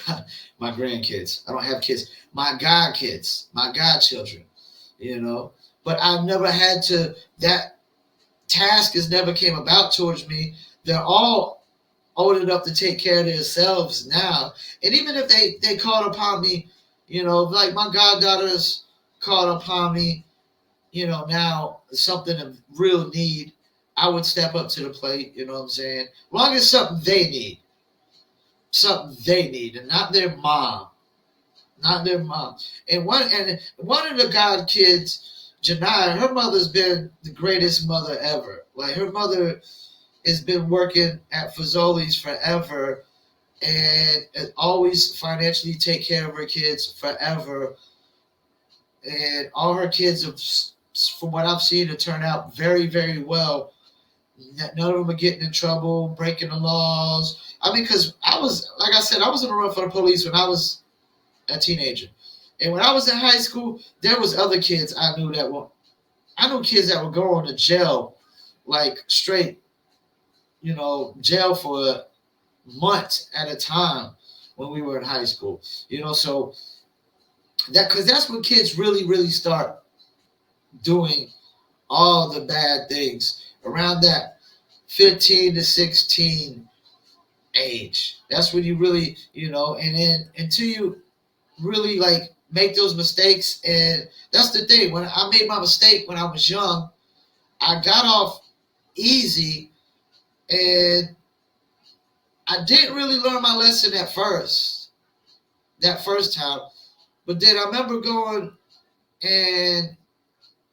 my grandkids. I don't have kids. My god kids, my godchildren, you know. But I've never had to, that task has never came about towards me. They're all old enough to take care of themselves now. And even if they called upon me, you know, like my goddaughters called upon me, you know, now something of real need, I would step up to the plate, you know what I'm saying? As long as something they need, and not their mom, not their mom. And one of the god kids, Janai, her mother's been the greatest mother ever. Like her mother has been working at Fazoli's forever and always financially take care of her kids forever. And all her kids have, from what I've seen, have turned out very, very well. None of them are getting in trouble, breaking the laws. I mean, because I was, like I said, I was on the run for the police when I was a teenager. And when I was in high school, there was other kids I knew kids that were going to jail, like straight, you know, jail for months at a time when we were in high school. You know, so because that's when kids really, really start doing all the bad things around that 15 to 16 age. That's when you really, you know, and then until you really like make those mistakes. And that's the thing. When I made my mistake when I was young, I got off easy and I didn't really learn my lesson at first, that first time. But then I remember going and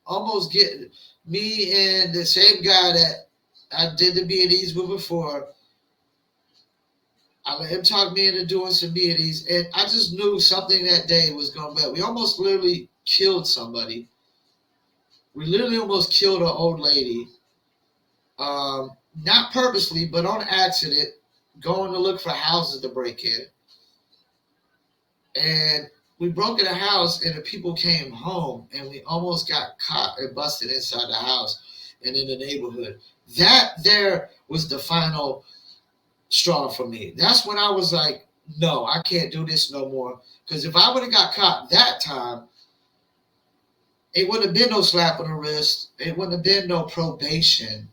almost getting me and the same guy that I did the B&Es with before. I let him talk me into doing some B&Es, and I just knew something that day was going bad. We almost literally killed somebody. We literally almost killed an old lady. Not purposely, but on accident, going to look for houses to break in. And we broke in a house and the people came home and we almost got caught and busted inside the house and in the neighborhood. That there was the final straw for me. That's when I was like, no, I can't do this no more. Because if I would have got caught that time, it would have been no slap on the wrist. It wouldn't have been no probation.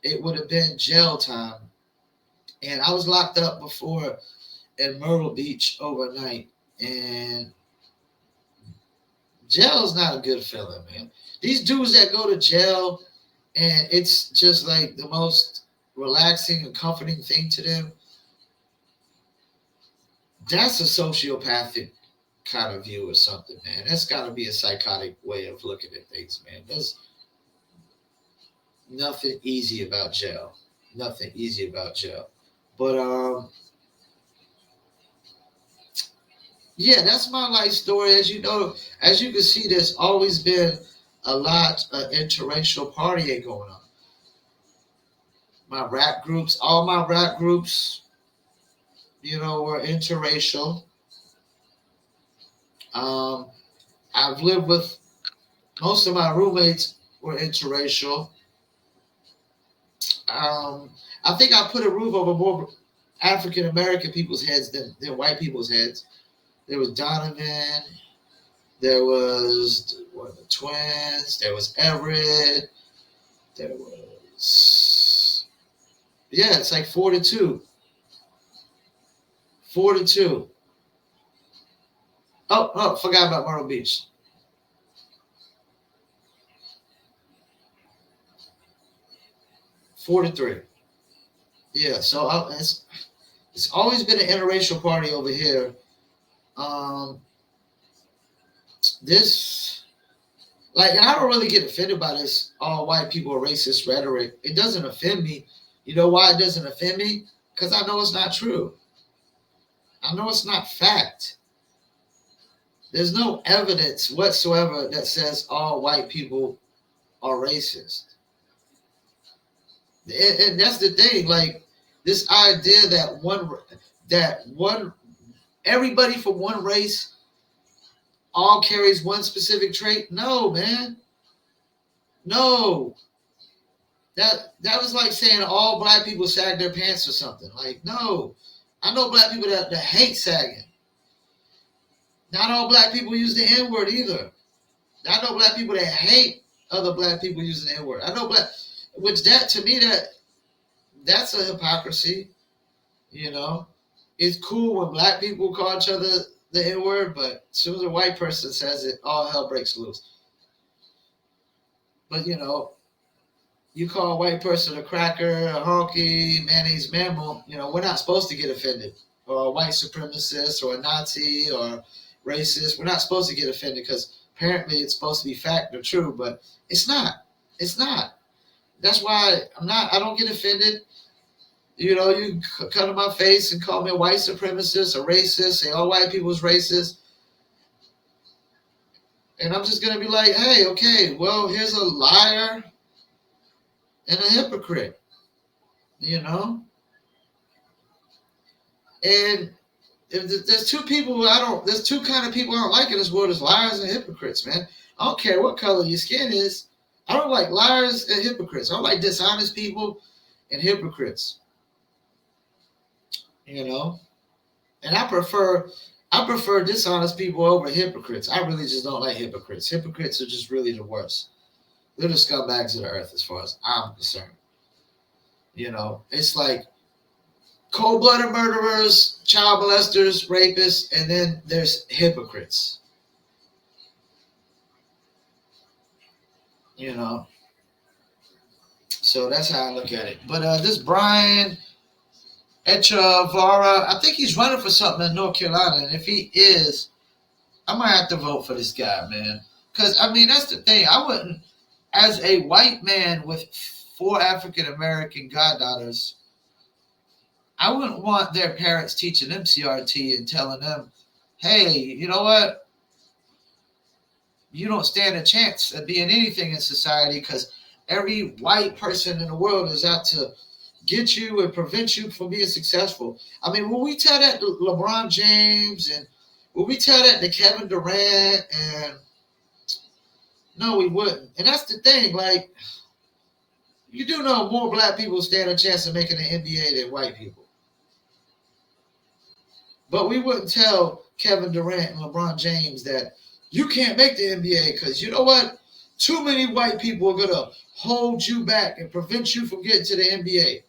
It would have been jail time. And I was locked up before in Myrtle Beach overnight. And jail is not a good feeling, man. These dudes that go to jail and it's just like the most relaxing and comforting thing to them, that's a sociopathic kind of view or something, man. That's got to be a psychotic way of looking at things, man. There's nothing easy about jail. Nothing easy about jail. But yeah, that's my life story. As you know, as you can see, there's always been a lot of interracial partying going on. My rap groups, all my rap groups, were interracial. Um, I've lived with most of my roommates were interracial. I think I put a roof over more African American people's heads than white people's heads. There was Donovan. There was the twins. There was Everett. There was it's like 4-2. 4-2. Oh, forgot about Myrtle Beach. 4-3. Yeah, so it's always been an interracial party over here. Um, this like I don't really get offended by this all white people are racist rhetoric. It doesn't offend me. You know why it doesn't offend me? Because I know it's not true. I know it's not fact. There's no evidence whatsoever that says all white people are racist. And that's the thing. Like this idea that everybody from one race all carries one specific trait. No, man. No. That was like saying all black people sag their pants or something. Like, no. I know black people that hate sagging. Not all black people use the N-word either. I know black people that hate other black people using the N-word. I know which that to me that's a hypocrisy. It's cool when black people call each other the N-word, but as soon as a white person says it, all hell breaks loose. But you call a white person a cracker, a honky, mayonnaise mammal, we're not supposed to get offended. Or a white supremacist or a Nazi or racist. We're not supposed to get offended because apparently it's supposed to be fact or true, but it's not. It's not. That's why I don't get offended. You come to my face and call me a white supremacist, a racist, say all white people is racist. And I'm just going to be like, hey, okay, well, here's a liar and a hypocrite, And if there's two people there's two kind of people I don't like in this world is liars and hypocrites, man. I don't care what color your skin is. I don't like liars and hypocrites. I don't like dishonest people and hypocrites. And I prefer dishonest people over hypocrites. I really just don't like hypocrites. Hypocrites are just really the worst. They're the scumbags of the earth as far as I'm concerned. It's like cold-blooded murderers, child molesters, rapists, and then there's hypocrites. So that's how I look at it. But this Brian Echevarria, I think he's running for something in North Carolina, and if he is, I might have to vote for this guy, man. Because, that's the thing. I wouldn't, as a white man with 4 African-American goddaughters, I wouldn't want their parents teaching them CRT and telling them, hey, you know what? You don't stand a chance at being anything in society because every white person in the world is out to get you and prevent you from being successful. When we tell that to LeBron James and Would we tell that to Kevin Durant? And no, we wouldn't. And that's the thing. Like, you do know more black people stand a chance of making the NBA than white people. But we wouldn't tell Kevin Durant and LeBron James that you can't make the NBA because you know what? Too many white people are going to hold you back and prevent you from getting to the NBA.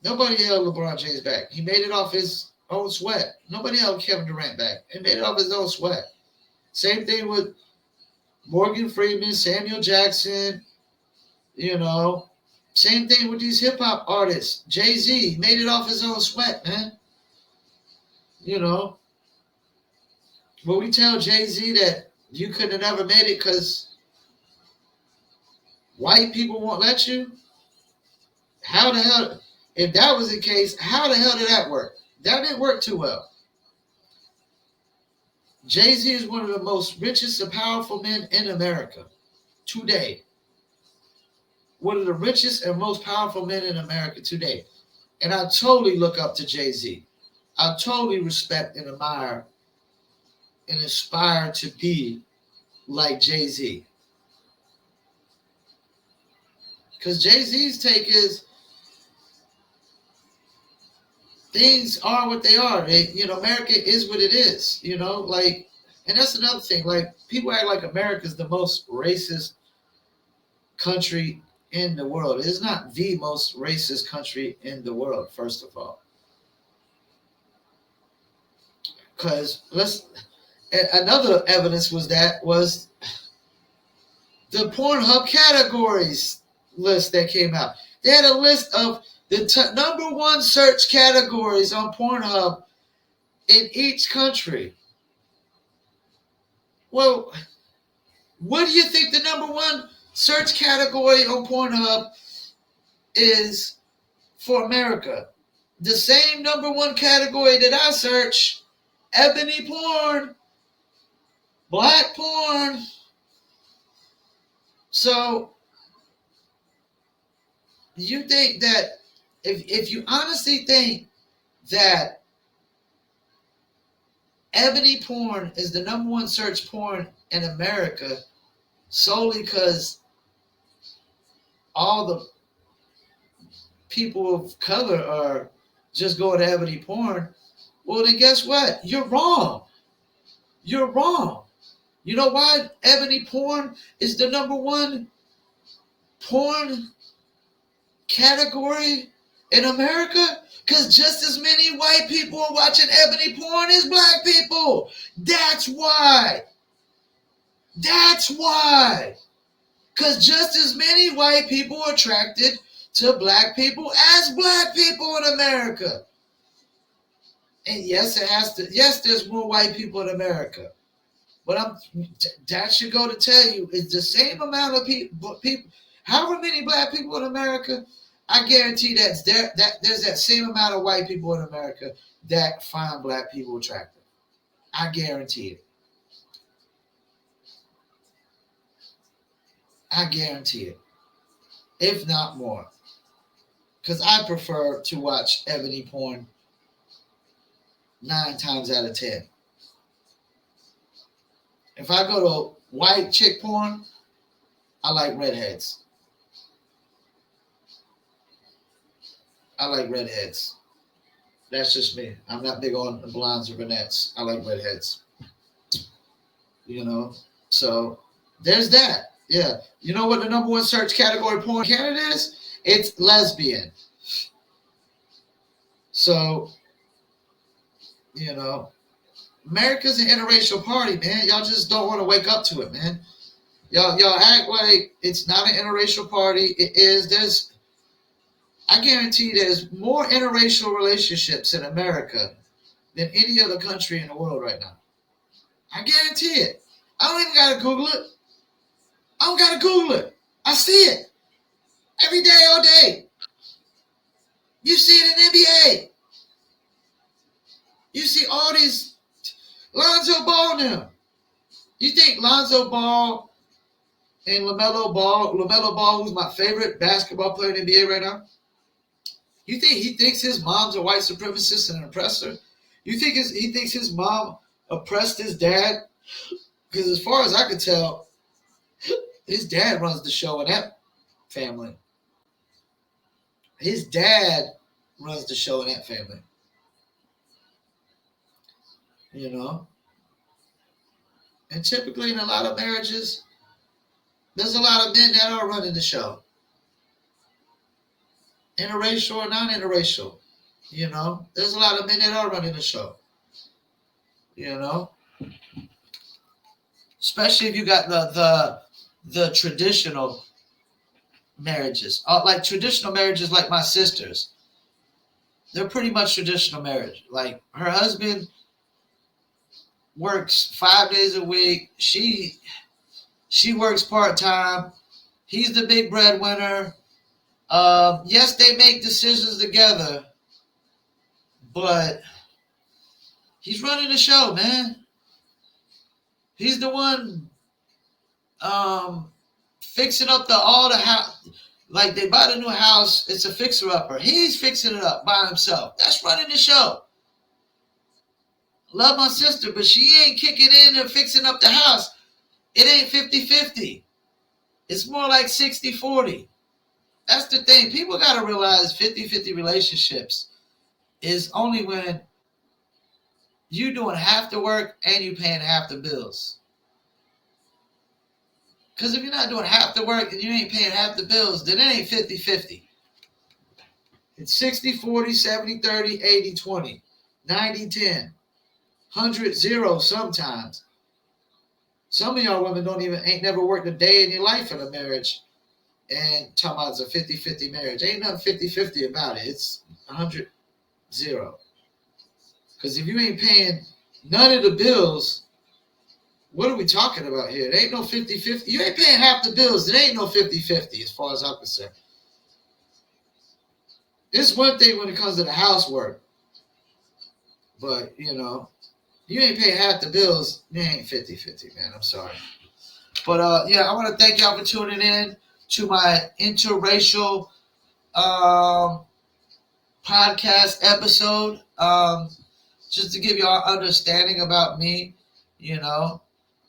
Nobody held LeBron James back. He made it off his own sweat. Nobody held Kevin Durant back. He made it off his own sweat. Same thing with Morgan Freeman, Samuel Jackson, you know. Same thing with these hip hop artists. Jay-Z made it off his own sweat, man. You know. Will we tell Jay-Z that you could have never made it because white people won't let you? How the hell, if that was the case, how the hell did that work? That didn't work too well. Jay-Z is one of the most richest and powerful men in America today. One of the richest and most powerful men in America today. And I totally look up to Jay-Z. I totally respect and admire and aspire to be like Jay-Z. Because Jay-Z's take is things are what they are. America is what it is, like, and that's another thing. Like, people act like America is the most racist country in the world. It is not the most racist country in the world, first of all. Because another evidence was the Pornhub categories list that came out. They had a list of the number one search categories on Pornhub in each country. Well, what do you think the number one search category on Pornhub is for America? The same number one category that I search: ebony porn, black porn. So you think that if you honestly think that ebony porn is the number one search porn in America solely because all the people of color are just going to ebony porn, well, then guess what? You're wrong. You're wrong. You know why ebony porn is the number one porn category in America? Because just as many white people are watching ebony porn as black people. That's why. That's why. Because just as many white people are attracted to black people as black people in America. And yes, there's more white people in America. But that should go to tell you, it's the same amount of people, however many black people in America, I guarantee there's that same amount of white people in America that find black people attractive. I guarantee it. I guarantee it. If not more. Because I prefer to watch ebony porn 9 times out of 10. If I go to white chick porn, I like redheads. I like redheads. That's just me. I'm not big on blondes or brunettes. I like redheads. So there's that. Yeah. You know what the number one search category porn in Canada is? It's lesbian. So, America's an interracial party, man. Y'all just don't want to wake up to it, man. Y'all act like it's not an interracial party. It is. I guarantee there's more interracial relationships in America than any other country in the world right now. I guarantee it. I don't even got to Google it. I don't got to Google it. I see it. Every day, all day. You see it in NBA. You see all these Lonzo Ball now. You think Lonzo Ball and LaMelo Ball, who's my favorite basketball player in the NBA right now, You think he thinks his mom's a white supremacist and an oppressor? You think he thinks his mom oppressed his dad? Because as far as I could tell, his dad runs the show in that family. His dad runs the show in that family. You know? And typically in a lot of marriages, there's a lot of men that are running the show. Interracial or non-interracial. You know? There's a lot of men that are running the show. You know? Especially if you got the traditional marriages. Like traditional marriages like my sister's. They're pretty much traditional marriage. Like her husband works 5 days a week. She works part-time. He's the big breadwinner. Yes, they make decisions together, but he's running the show, man. He's the one fixing up all the house. Like they bought a new house, it's a fixer-upper. He's fixing it up by himself. That's running the show. Love my sister, but she ain't kicking in and fixing up the house. It ain't 50-50. It's more like 60-40. That's the thing. People got to realize 50-50 relationships is only when you doing half the work and you paying half the bills. Because if you're not doing half the work and you ain't paying half the bills, then it ain't 50-50. It's 60-40, 70-30, 80-20, 90-10, 100-0 sometimes. Some of y'all women ain't never worked a day in your life in a marriage and talking about it's a 50-50 marriage. Ain't nothing 50-50 about it. It's 100-0. Because if you ain't paying none of the bills, what are we talking about here? There ain't no 50-50. You ain't paying half the bills. There ain't no 50-50 as far as I'm concerned. It's one thing when it comes to the housework. But, you know, you ain't paying half the bills. It ain't 50-50, man. I'm sorry. But, yeah, I want to thank y'all for tuning in to my interracial podcast episode. Just to give y'all understanding about me, you know.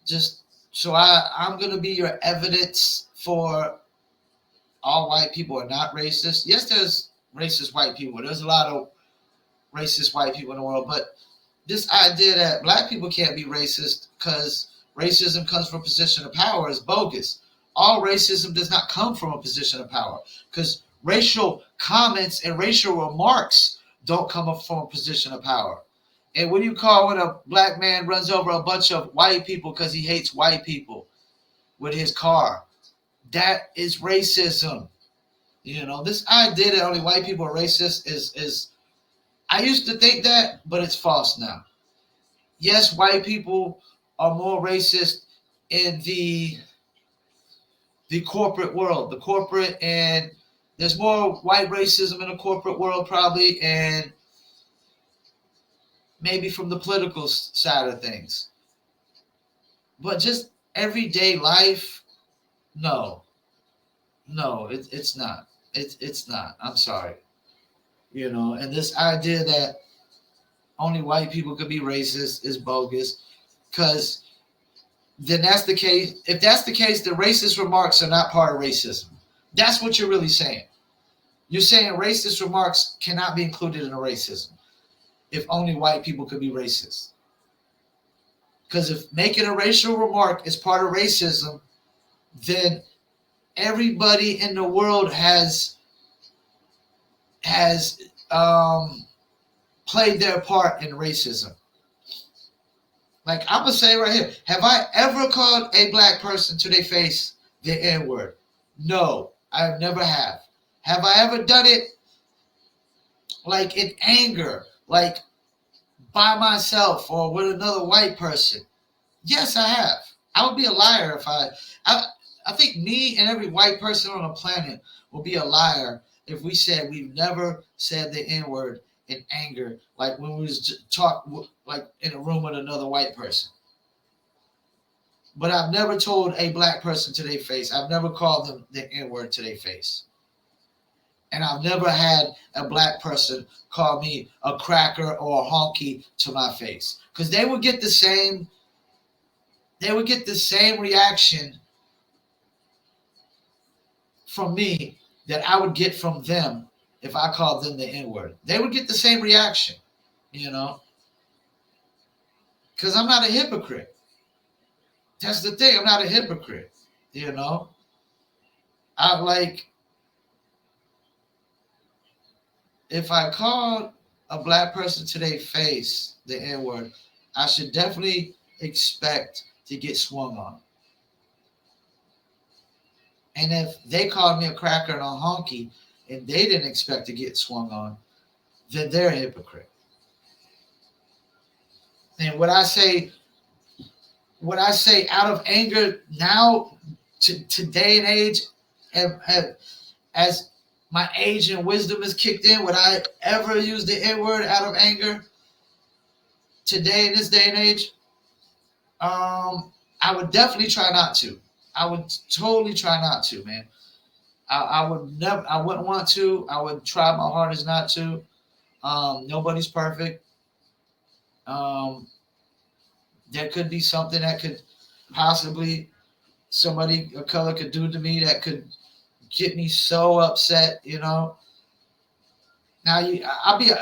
Just so I'm going to be your evidence for all white people are not racist. Yes, there's racist white people. There's a lot of racist white people in the world. But this idea that black people can't be racist because racism comes from a position of power is bogus. All racism does not come from a position of power because racial comments and racial remarks don't come from a position of power. And what do you call when a black man runs over a bunch of white people because he hates white people with his car? That is racism. You know, this idea that only white people are racist is I used to think that, but it's false now. Yes, white people are more racist in the corporate world, the corporate, and there's more white racism in the corporate world probably, and maybe from the political side of things. But just everyday life, no, it's not. It's not. I'm sorry. You know, and this idea that only white people could be racist is bogus, because then that's the case. If that's the case, the racist remarks are not part of racism. That's what you're really saying. You're saying racist remarks cannot be included in a racism if only white people could be racist. Because if making a racial remark is part of racism, then everybody in the world has played their part in racism. Like I'm gonna say right here, have I ever called a black person to their face the N-word? No, I never have. Have I ever done it like in anger, like by myself or with another white person? Yes, I have. I would be a liar if I think me and every white person on the planet will be a liar if we said we've never said the N-word in anger, like when we was talk like in a room with another white person. But I've never told a black person to their face. I've never called them the N-word to their face. And I've never had a black person call me a cracker or a honky to my face. Because they would get the same reaction from me that I would get from them if I called them the N-word. They would get the same reaction, you know, because I'm not a hypocrite. That's the thing. I'm not a hypocrite, you know. I like, if I called a black person to their face the N-word, I should definitely expect to get swung on. And if they called me a cracker and a honky and they didn't expect to get swung on, then they're a hypocrite. And what I say out of anger now, to today and age, as my age and wisdom is kicked in, would I ever use the N-word out of anger today in this day and age? I would definitely try not to. I would totally try not to, man. I would never. I wouldn't want to. I would try my hardest not to. Nobody's perfect. There could be something that could possibly somebody of color could do to me that could get me so upset, you know. Now, I'll be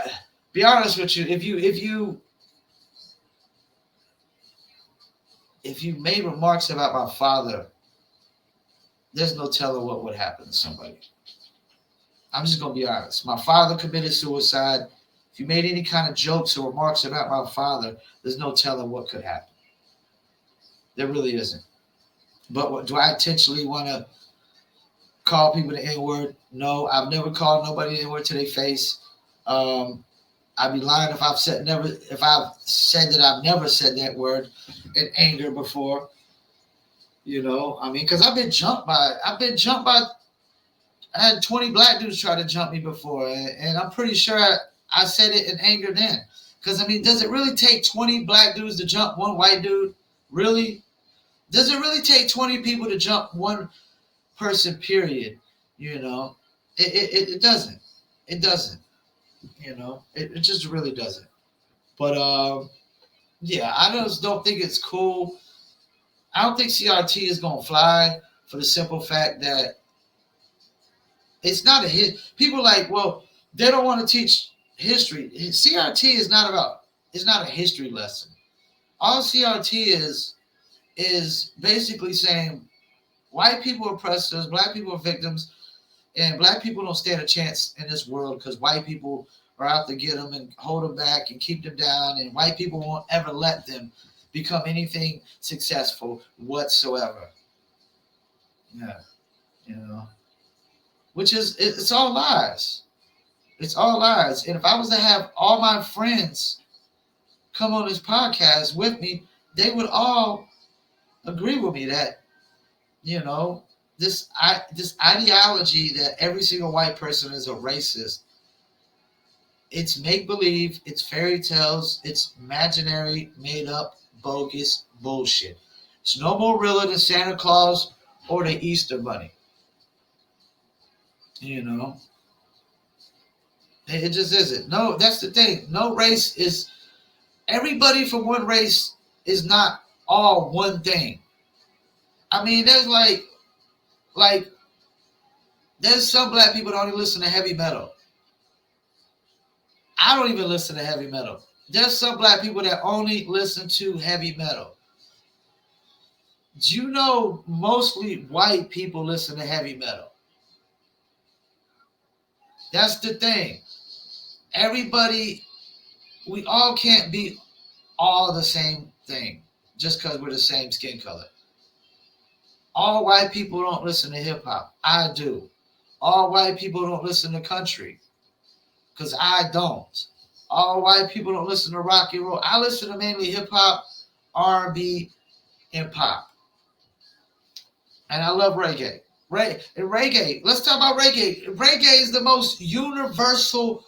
honest with you. If you made remarks about my father, there's no telling what would happen to somebody. I'm just gonna be honest. My father committed suicide. If you made any kind of jokes or remarks about my father, there's no telling what could happen. There really isn't. But do I intentionally want to call people the N-word? No, I've never called nobody the N-word to their face. I'd be lying if I've said that I've never said that word in anger before. You know, I mean, because I've been jumped by. I had 20 black dudes try to jump me before, and I'm pretty sure I said it in anger then. Because I mean, does it really take 20 black dudes to jump one white dude? Really? Does it really take 20 people to jump one person? Period. You know, it doesn't. It doesn't. You know, it just really doesn't. But yeah, I just don't think it's cool. I don't think CRT is gonna fly for the simple fact that it's not a hit. People like, well, they don't want to teach history. CRT is not about. It's not a history lesson. All CRT is basically saying white people are oppressors, black people are victims, and black people don't stand a chance in this world because white people are out to get them and hold them back and keep them down, and white people won't ever let them become anything successful whatsoever. Yeah, you know, which is it's all lies. It's all lies. And if I was to have all my friends come on this podcast with me, they would all agree with me that, you know, this ideology that every single white person is a racist. It's make believe, it's fairy tales, it's imaginary, made up, bogus bullshit. It's no more realer than Santa Claus or the Easter Bunny. You know, it just isn't. No, that's the thing. No race is. Everybody from one race is not all one thing. I mean, like there's some black people that only listen to heavy metal. I don't even listen to heavy metal. There's some black people that only listen to heavy metal. Do you know mostly white people listen to heavy metal? That's the thing. Everybody, we all can't be all the same thing just because we're the same skin color. All white people don't listen to hip hop. I do. All white people don't listen to country because I don't. All white people don't listen to rock and roll. I listen to mainly hip hop, R&B, and pop. And I love reggae. Reggae. Let's talk about reggae. Reggae is the most universal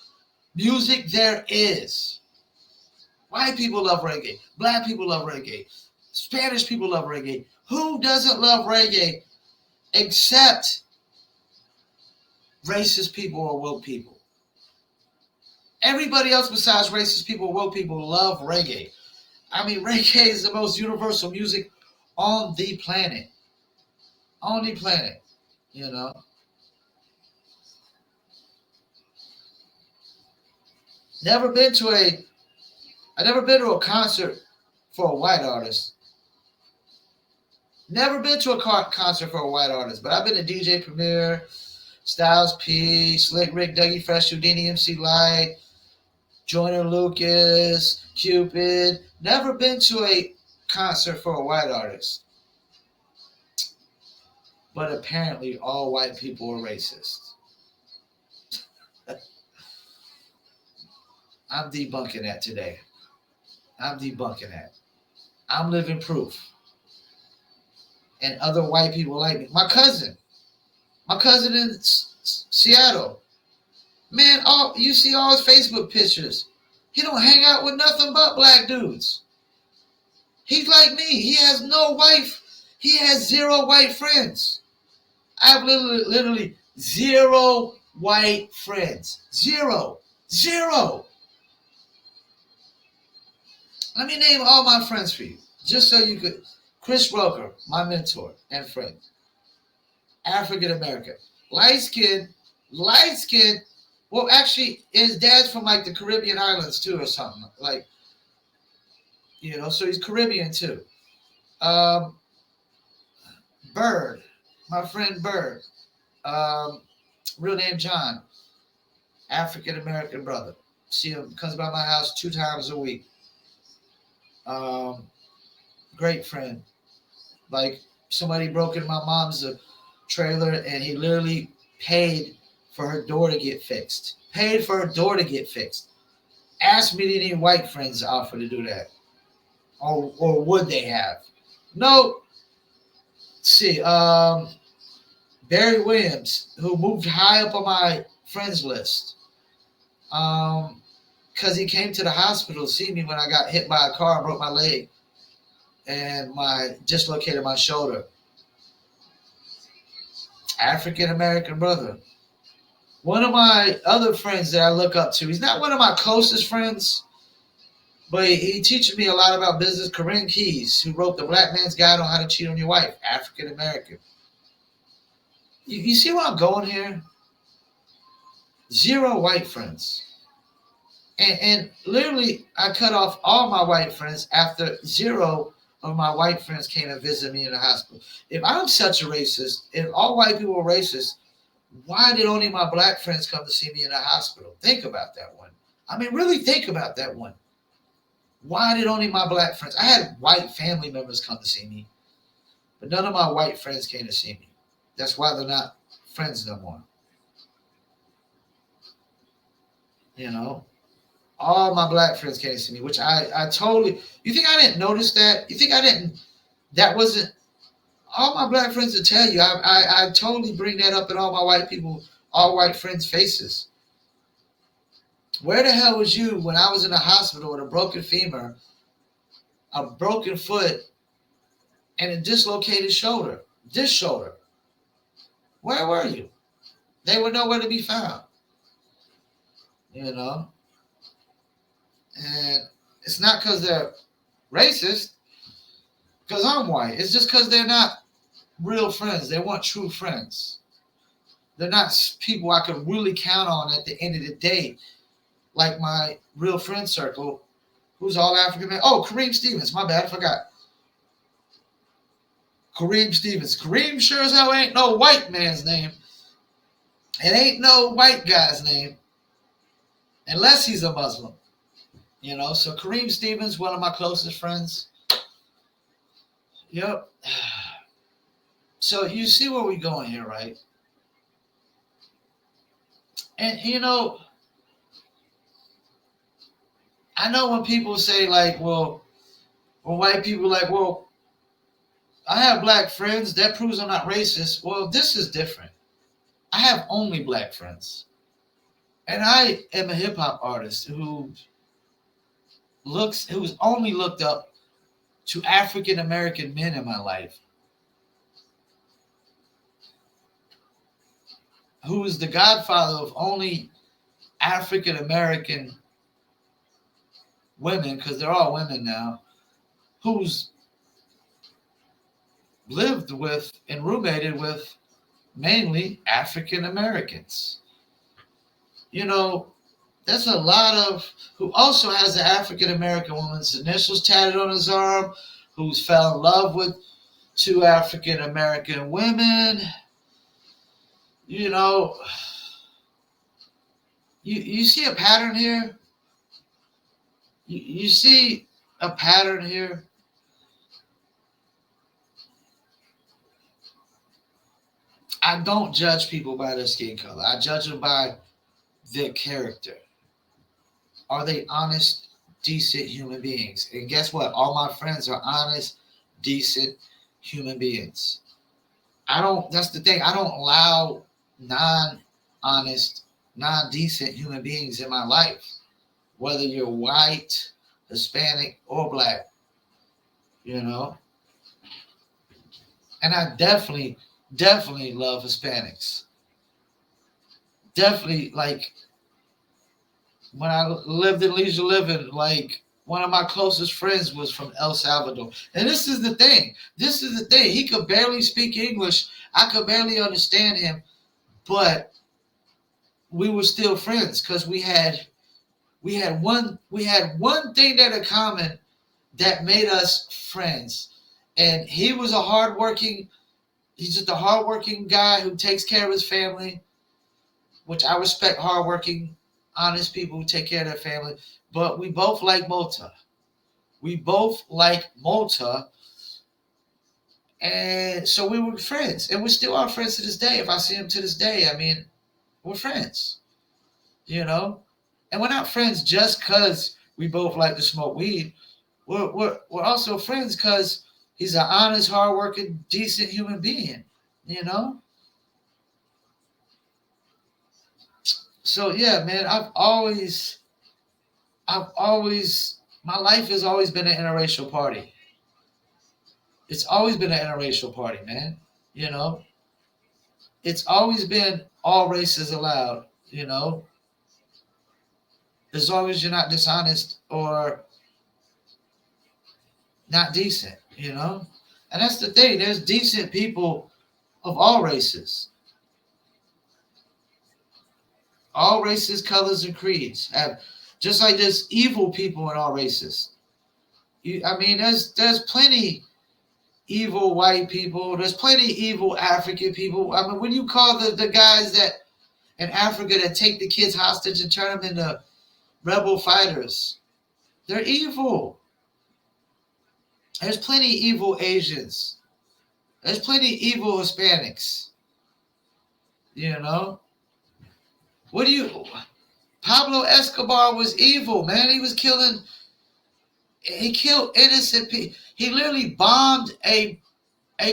music there is. White people love reggae. Black people love reggae. Spanish people love reggae. Who doesn't love reggae except racist people or woke people. Everybody else besides racist people or woke people love reggae. I mean, reggae is the most universal music on the planet. On the planet, you know. Never been to a I never been to a concert for a white artist. Never been to a concert for a white artist, but I've been to DJ Premier, Styles P, Slick Rick, Dougie Fresh, Houdini, MC Light, Joyner Lucas, Cupid. Never been to a concert for a white artist. But apparently all white people are racist. I'm debunking that today. I'm debunking that. I'm living proof. And other white people like me. My cousin in Seattle. Man, you see all his Facebook pictures. He don't hang out with nothing but black dudes. He's like me. He has no wife. He has zero white friends. I have literally zero white friends. Zero. Zero. Let me name all my friends for you, just so you could. Chris Roker, my mentor and friend. African American. Light skin. Well, actually, his dad's from like the Caribbean islands too, or something. Like, so he's Caribbean too. Bird, my friend Bird. Real name John. African American brother. See him, comes by my house 2 times a week. Great friend. Like, somebody broke in my mom's trailer and he literally paid for her door to get fixed. Paid for her door to get fixed. Asked me to any white friends to offer to do that. Or would they have? No. Let's see. Barry Williams, who moved high up on my friends list. Because he came to the hospital to see me when I got hit by a car and broke my leg and dislocated my shoulder. African American brother. One of my other friends that I look up to, he's not one of my closest friends, but he teaches me a lot about business. Corinne Keys, who wrote The Black Man's Guide on How to Cheat on Your Wife, African American. You see where I'm going here? Zero white friends. And literally, I cut off all my white friends after 0 of my white friends came and visited me in the hospital. If I'm such a racist, if all white people are racist, why did only my black friends come to see me in the hospital? Think about that one. I mean, really think about that one. Why did only my black friends? I had white family members come to see me, but none of my white friends came to see me. That's why they're not friends no more. All my black friends came to see me, which I totally. You think I didn't notice that? You think I didn't? That wasn't. All my black friends will tell you. I totally bring that up in all my all white friends' faces. Where the hell was you when I was in the hospital with a broken femur, a broken foot, and a dislocated shoulder? This shoulder. Where were you? They were nowhere to be found. And it's not because they're racist, because I'm white. It's just because they're not real friends. They weren't true friends. They're not people I could really count on at the end of the day, like my real friend circle, who's all African American. Oh, Kareem Stevens. My bad, I forgot. Kareem Stevens. Kareem sure as hell ain't no white man's name. It ain't no white guy's name, unless he's a Muslim. So Kareem Stevens, one of my closest friends. Yep. So you see where we're going here, right? And, I know when people say, like, well, when white people are like, well, I have black friends, that proves I'm not racist. Well, this is different. I have only black friends. And I am a hip-hop artist who's only looked up to African American men in my life. who is the godfather of only African American women, because they're all women now, who's lived with and roommated with mainly African Americans. You know, that's a lot of who also has an African American woman's initials tatted on his arm, who's fell in love with two African American women. You know, you see a pattern here. You see a pattern here. I don't judge people by their skin color. I judge them by their character. Are they honest, decent human beings? And guess what? All my friends are honest, decent human beings. That's the thing. I don't allow non honest, non decent human beings in my life, whether you're white, Hispanic, or black, you know? And I definitely love Hispanics. Definitely, like, when I lived in Leisure Living, like, one of my closest friends was from El Salvador. And this is the thing. This is the thing. He could barely speak English. I could barely understand him. But we were still friends because we had one thing that in common that made us friends. And he's just a hardworking guy who takes care of his family, which I respect hardworking, honest people who take care of their family. But we both like Malta. We both like Malta. And so we were friends. And we still are friends to this day. If I see him to this day, I mean, we're friends. You know? And we're not friends just because we both like to smoke weed. We're also friends because he's an honest, hardworking, decent human being. You know? So yeah, man, my life has always been an interracial party. It's always been an interracial party, man. You know, it's always been all races allowed. You know, as long as you're not dishonest or not decent. You know, and that's the thing. There's decent people of all races, colors, and creeds. Have just like there's evil people in all races. I mean, there's plenty evil white people. There's plenty evil African people. I mean, when you call the guys that in Africa that take the kids hostage and turn them into rebel fighters, they're evil. There's plenty evil Asians. There's plenty evil Hispanics. You know? Pablo Escobar was evil, man. He killed innocent people. He literally bombed a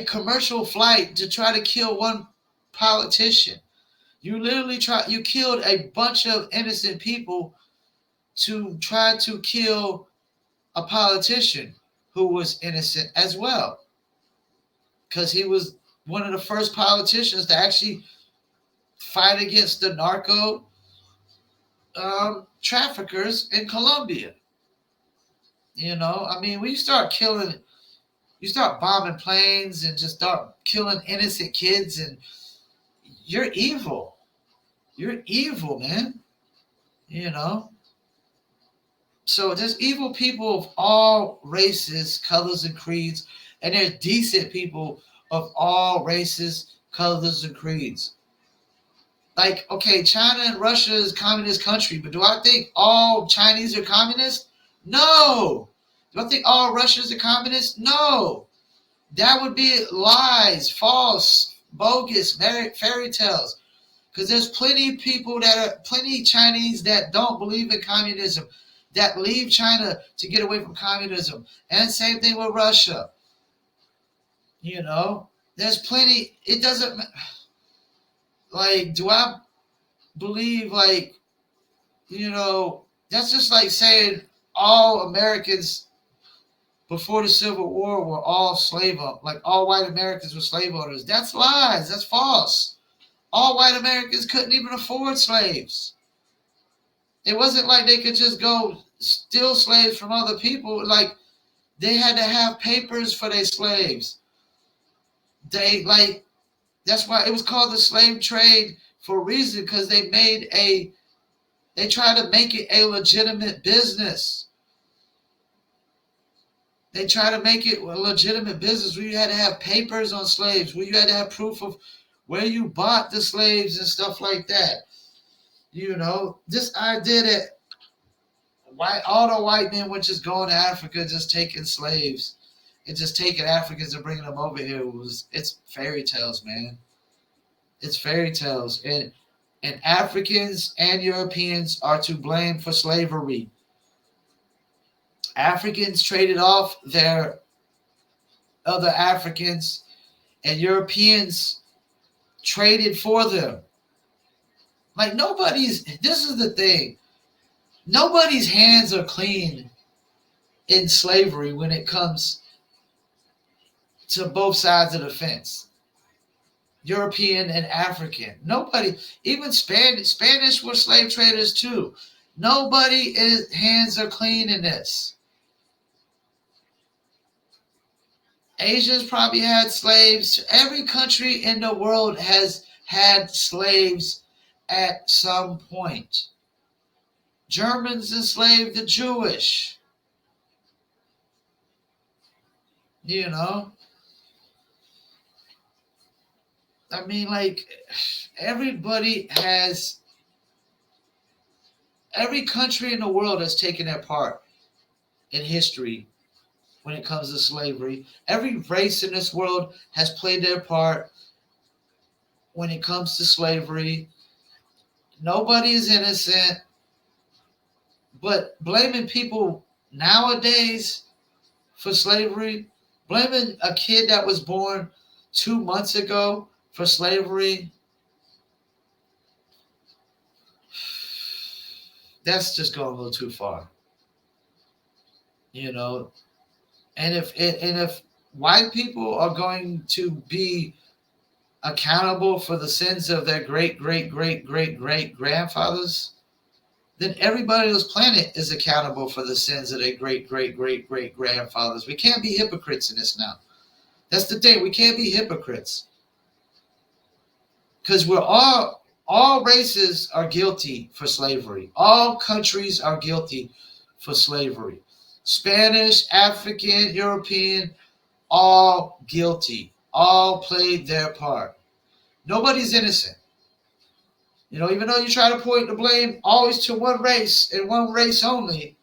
commercial flight to try to kill one politician. You killed a bunch of innocent people to try to kill a politician who was innocent as well. Because he was one of the first politicians to actually fight against the narco traffickers in Colombia. You know, I mean, when you start bombing planes and just start killing innocent kids, and you're evil. You're evil, man. You know? So there's evil people of all races, colors, and creeds, and there's decent people of all races, colors, and creeds. Like, okay, China and Russia is a communist country, but do I think all Chinese are communists? No. Do I think all Russians are communists? No. That would be lies, false, bogus, fairy tales. Because there's plenty Chinese that don't believe in communism, that leave China to get away from communism. And same thing with Russia. You know, there's plenty. It doesn't, like, do I believe, like, you know, that's just like saying all Americans before the Civil War were all all white Americans were slave owners. That's lies. That's false. All white Americans couldn't even afford slaves. It wasn't like they could just go steal slaves from other people. Like, they had to have papers for their slaves. They like That's why it was called the slave trade for a reason, because they tried to make it a legitimate business. They tried to make it a legitimate business where you had to have papers on slaves, where you had to have proof of where you bought the slaves and stuff like that. This idea that all the white men were just going to Africa, just taking slaves and just taking Africans and bringing them over here, it's fairy tales, man. It's fairy tales. And Africans and Europeans are to blame for slavery. Africans traded off their other Africans, and Europeans traded for them. Like, this is the thing. Nobody's hands are clean in slavery when it comes to both sides of the fence. European and African. Nobody, even Spanish were slave traders too. Nobody's hands are clean in this. Asia's probably had slaves. Every country in the world has had slaves at some point. Germans enslaved the Jewish. I mean, like, every country in the world has taken their part in history when it comes to slavery. Every race in this world has played their part when it comes to slavery. Nobody is innocent, but blaming people nowadays for slavery, blaming a kid that was born 2 months ago for slavery, that's just going a little too far. And if white people are going to be accountable for the sins of their great great great great great grandfathers, then everybody on this planet is accountable for the sins of their great great great great grandfathers. We can't be hypocrites in this now. That's the thing. We can't be hypocrites, because we're all races are guilty for slavery. All countries are guilty for slavery. Spanish, African, European, all guilty. All played their part. Nobody's innocent. Even though you try to point the blame always to one race and one race only,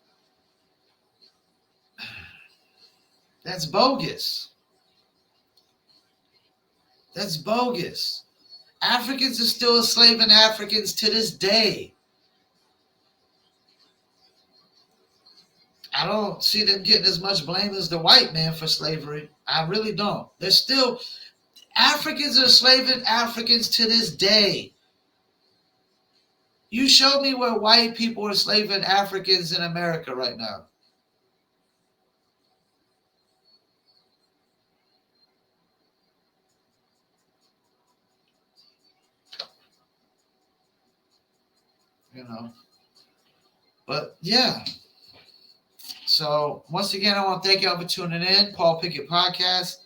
that's bogus. That's bogus. Africans are still enslaving Africans to this day. I don't see them getting as much blame as the white man for slavery. I really don't. Africans are enslaving Africans to this day. You show me where white people are enslaving Africans in America right now. But yeah. So once again, I want to thank y'all for tuning in. Paul Pickett Podcast.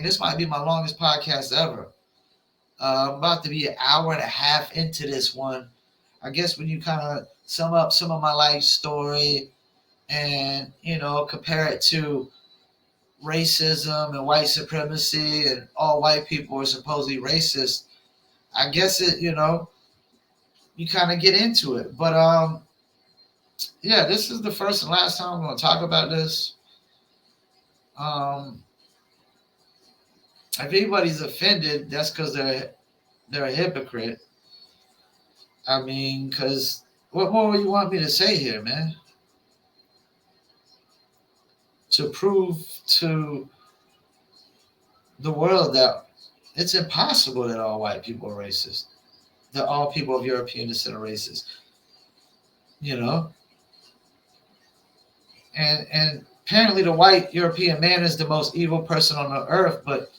This might be my longest podcast ever. I'm about to be an hour and a half into this one. I guess when you kind of sum up some of my life story and, compare it to racism and white supremacy and all white people are supposedly racist, I guess you kind of get into it. But yeah, this is the first and last time I'm going to talk about this. If anybody's offended, that's because they're a hypocrite. I mean, because what more do you want me to say here, man? To prove to the world that it's impossible that all white people are racist, that all people of European descent are racist. And apparently the white European man is the most evil person on the earth, but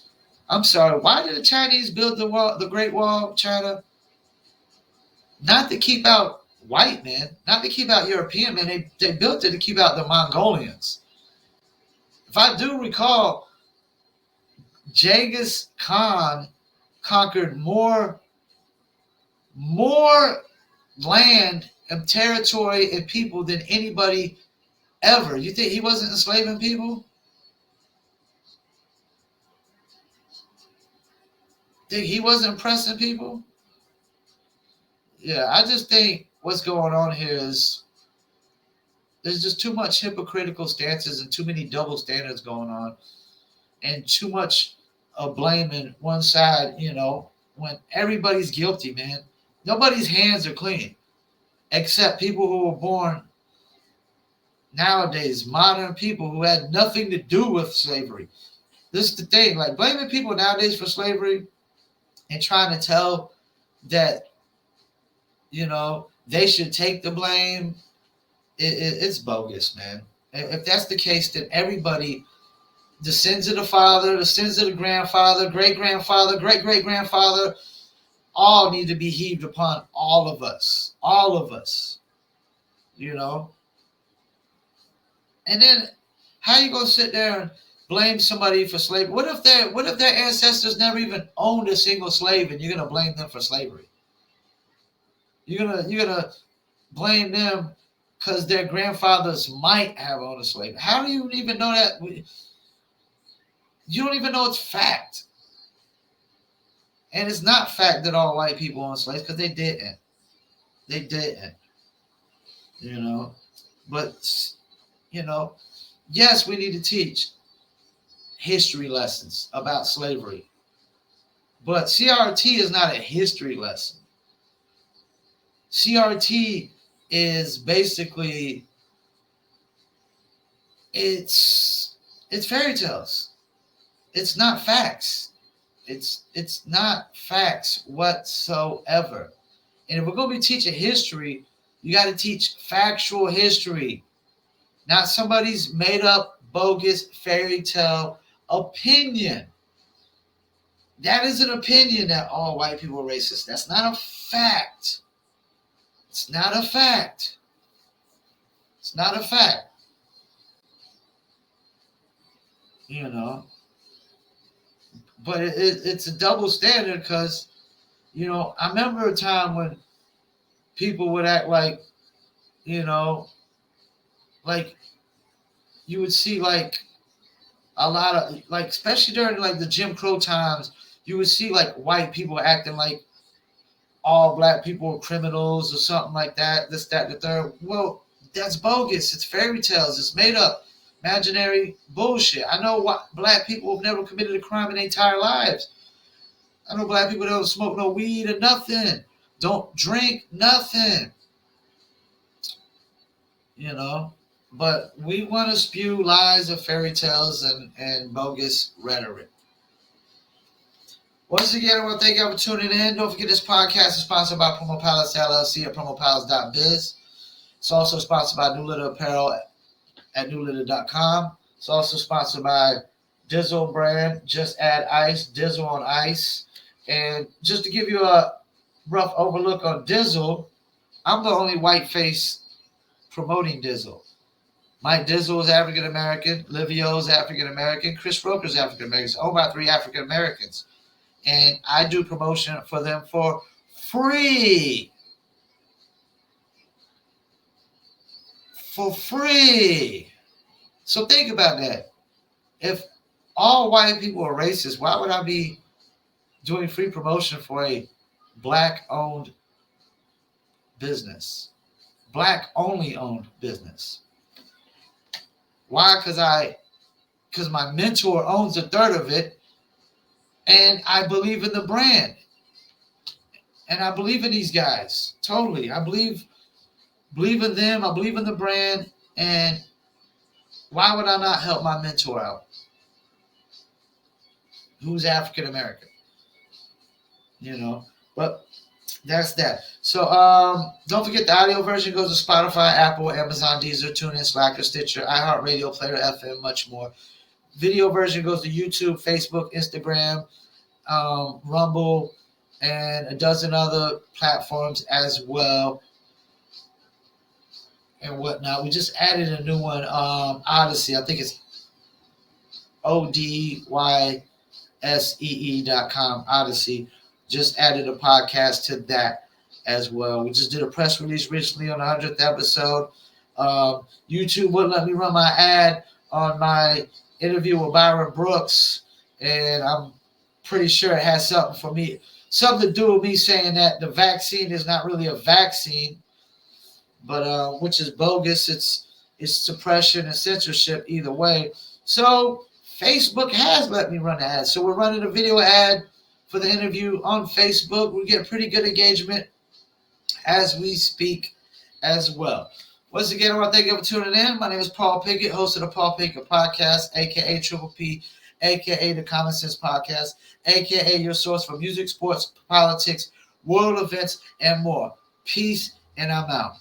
I'm sorry. Why did the Chinese build the wall, the Great Wall of China? Not to keep out white men, not to keep out European men. They built it to keep out the Mongolians. If I do recall, Genghis Khan conquered more land and territory and people than anybody ever. You think he wasn't enslaving people? Think he wasn't oppressing people? Yeah, I just think what's going on here is there's just too much hypocritical stances and too many double standards going on, and too much of blaming one side, when everybody's guilty, man. Nobody's hands are clean except people who were born nowadays, modern people who had nothing to do with slavery. This is the thing, like blaming people nowadays for slavery and trying to tell that, they should take the blame. It's bogus, man. If that's the case, then everybody, the sins of the father, the sins of the grandfather, great grandfather, great great grandfather, all need to be heaved upon all of us. All of us. And then how you gonna sit there and blame somebody for slavery? What if their ancestors never even owned a single slave and you're gonna blame them for slavery? You're gonna blame them because their grandfathers might have owned a slave. How do you even know that? You don't even know it's fact. And it's not fact that all white people owned slaves, because they didn't. They didn't. But, yes, we need to teach history lessons about slavery. But CRT is not a history lesson. CRT is basically, it's fairy tales. It's not facts. It's not facts whatsoever. And if we're going to be teaching history, you got to teach factual history, not somebody's made up bogus fairy tale opinion. That is an opinion that all white people are racist. That's not a fact. It's not a fact. It's not a fact. But it's a double standard, because, I remember a time when people would act like, like you would see like a lot of, like, especially during like the Jim Crow times, you would see like white people acting like all black people are criminals or something like that, this, that, and the third. Well, that's bogus. It's fairy tales. It's made up, imaginary bullshit. I know what black people have never committed a crime in their entire lives. I know black people don't smoke no weed or nothing. Don't drink nothing. But we want to spew lies of fairy tales and bogus rhetoric. Once again, I want to thank you for tuning in. Don't forget, this podcast is sponsored by Promo Palace LLC at promopalace.biz. It's also sponsored by New Litter Apparel at newlitter.com. It's also sponsored by Dizzle brand. Just add ice, Dizzle on ice. And just to give you a rough overlook on Dizzle, I'm the only white face promoting Dizzle. Mike Dizzle is African American. Livio is African American. Chris Roker is African American. It's owned by 3 African Americans. And I do promotion for them for free. For free. So think about that. If all white people are racist, why would I be doing free promotion for a black-owned business? Black-only owned business. Why? Because my mentor owns a third of it, and I believe in the brand. And I believe in these guys. Totally. I believe in them. I believe in the brand. And why would I not help my mentor out? Who's African American? But that's that. So don't forget, the audio version goes to Spotify, Apple, Amazon, Deezer, TuneIn, Slacker, Stitcher, iHeartRadio, Player FM, much more. Video version goes to YouTube, Facebook, Instagram, Rumble, and a dozen other platforms as well and whatnot. We just added a new one, Odyssey. I think it's ODYSEE.com, Odyssey. Just added a podcast to that as well. We just did a press release recently on the 100th episode. YouTube wouldn't let me run my ad on my interview with Byron Brooks, and I'm pretty sure it has something to do with me saying that the vaccine is not really a vaccine, but which is bogus. It's suppression and censorship either way. So Facebook has let me run the ad. So we're running a video ad for the interview on Facebook. We get pretty good engagement as we speak as well. Once again, I want to thank you for tuning in. My name is Paul Pickett, host of the Paul Pickett Podcast, a.k.a. Triple P, a.k.a. the Common Sense Podcast, a.k.a. your source for music, sports, politics, world events, and more. Peace, and I'm out.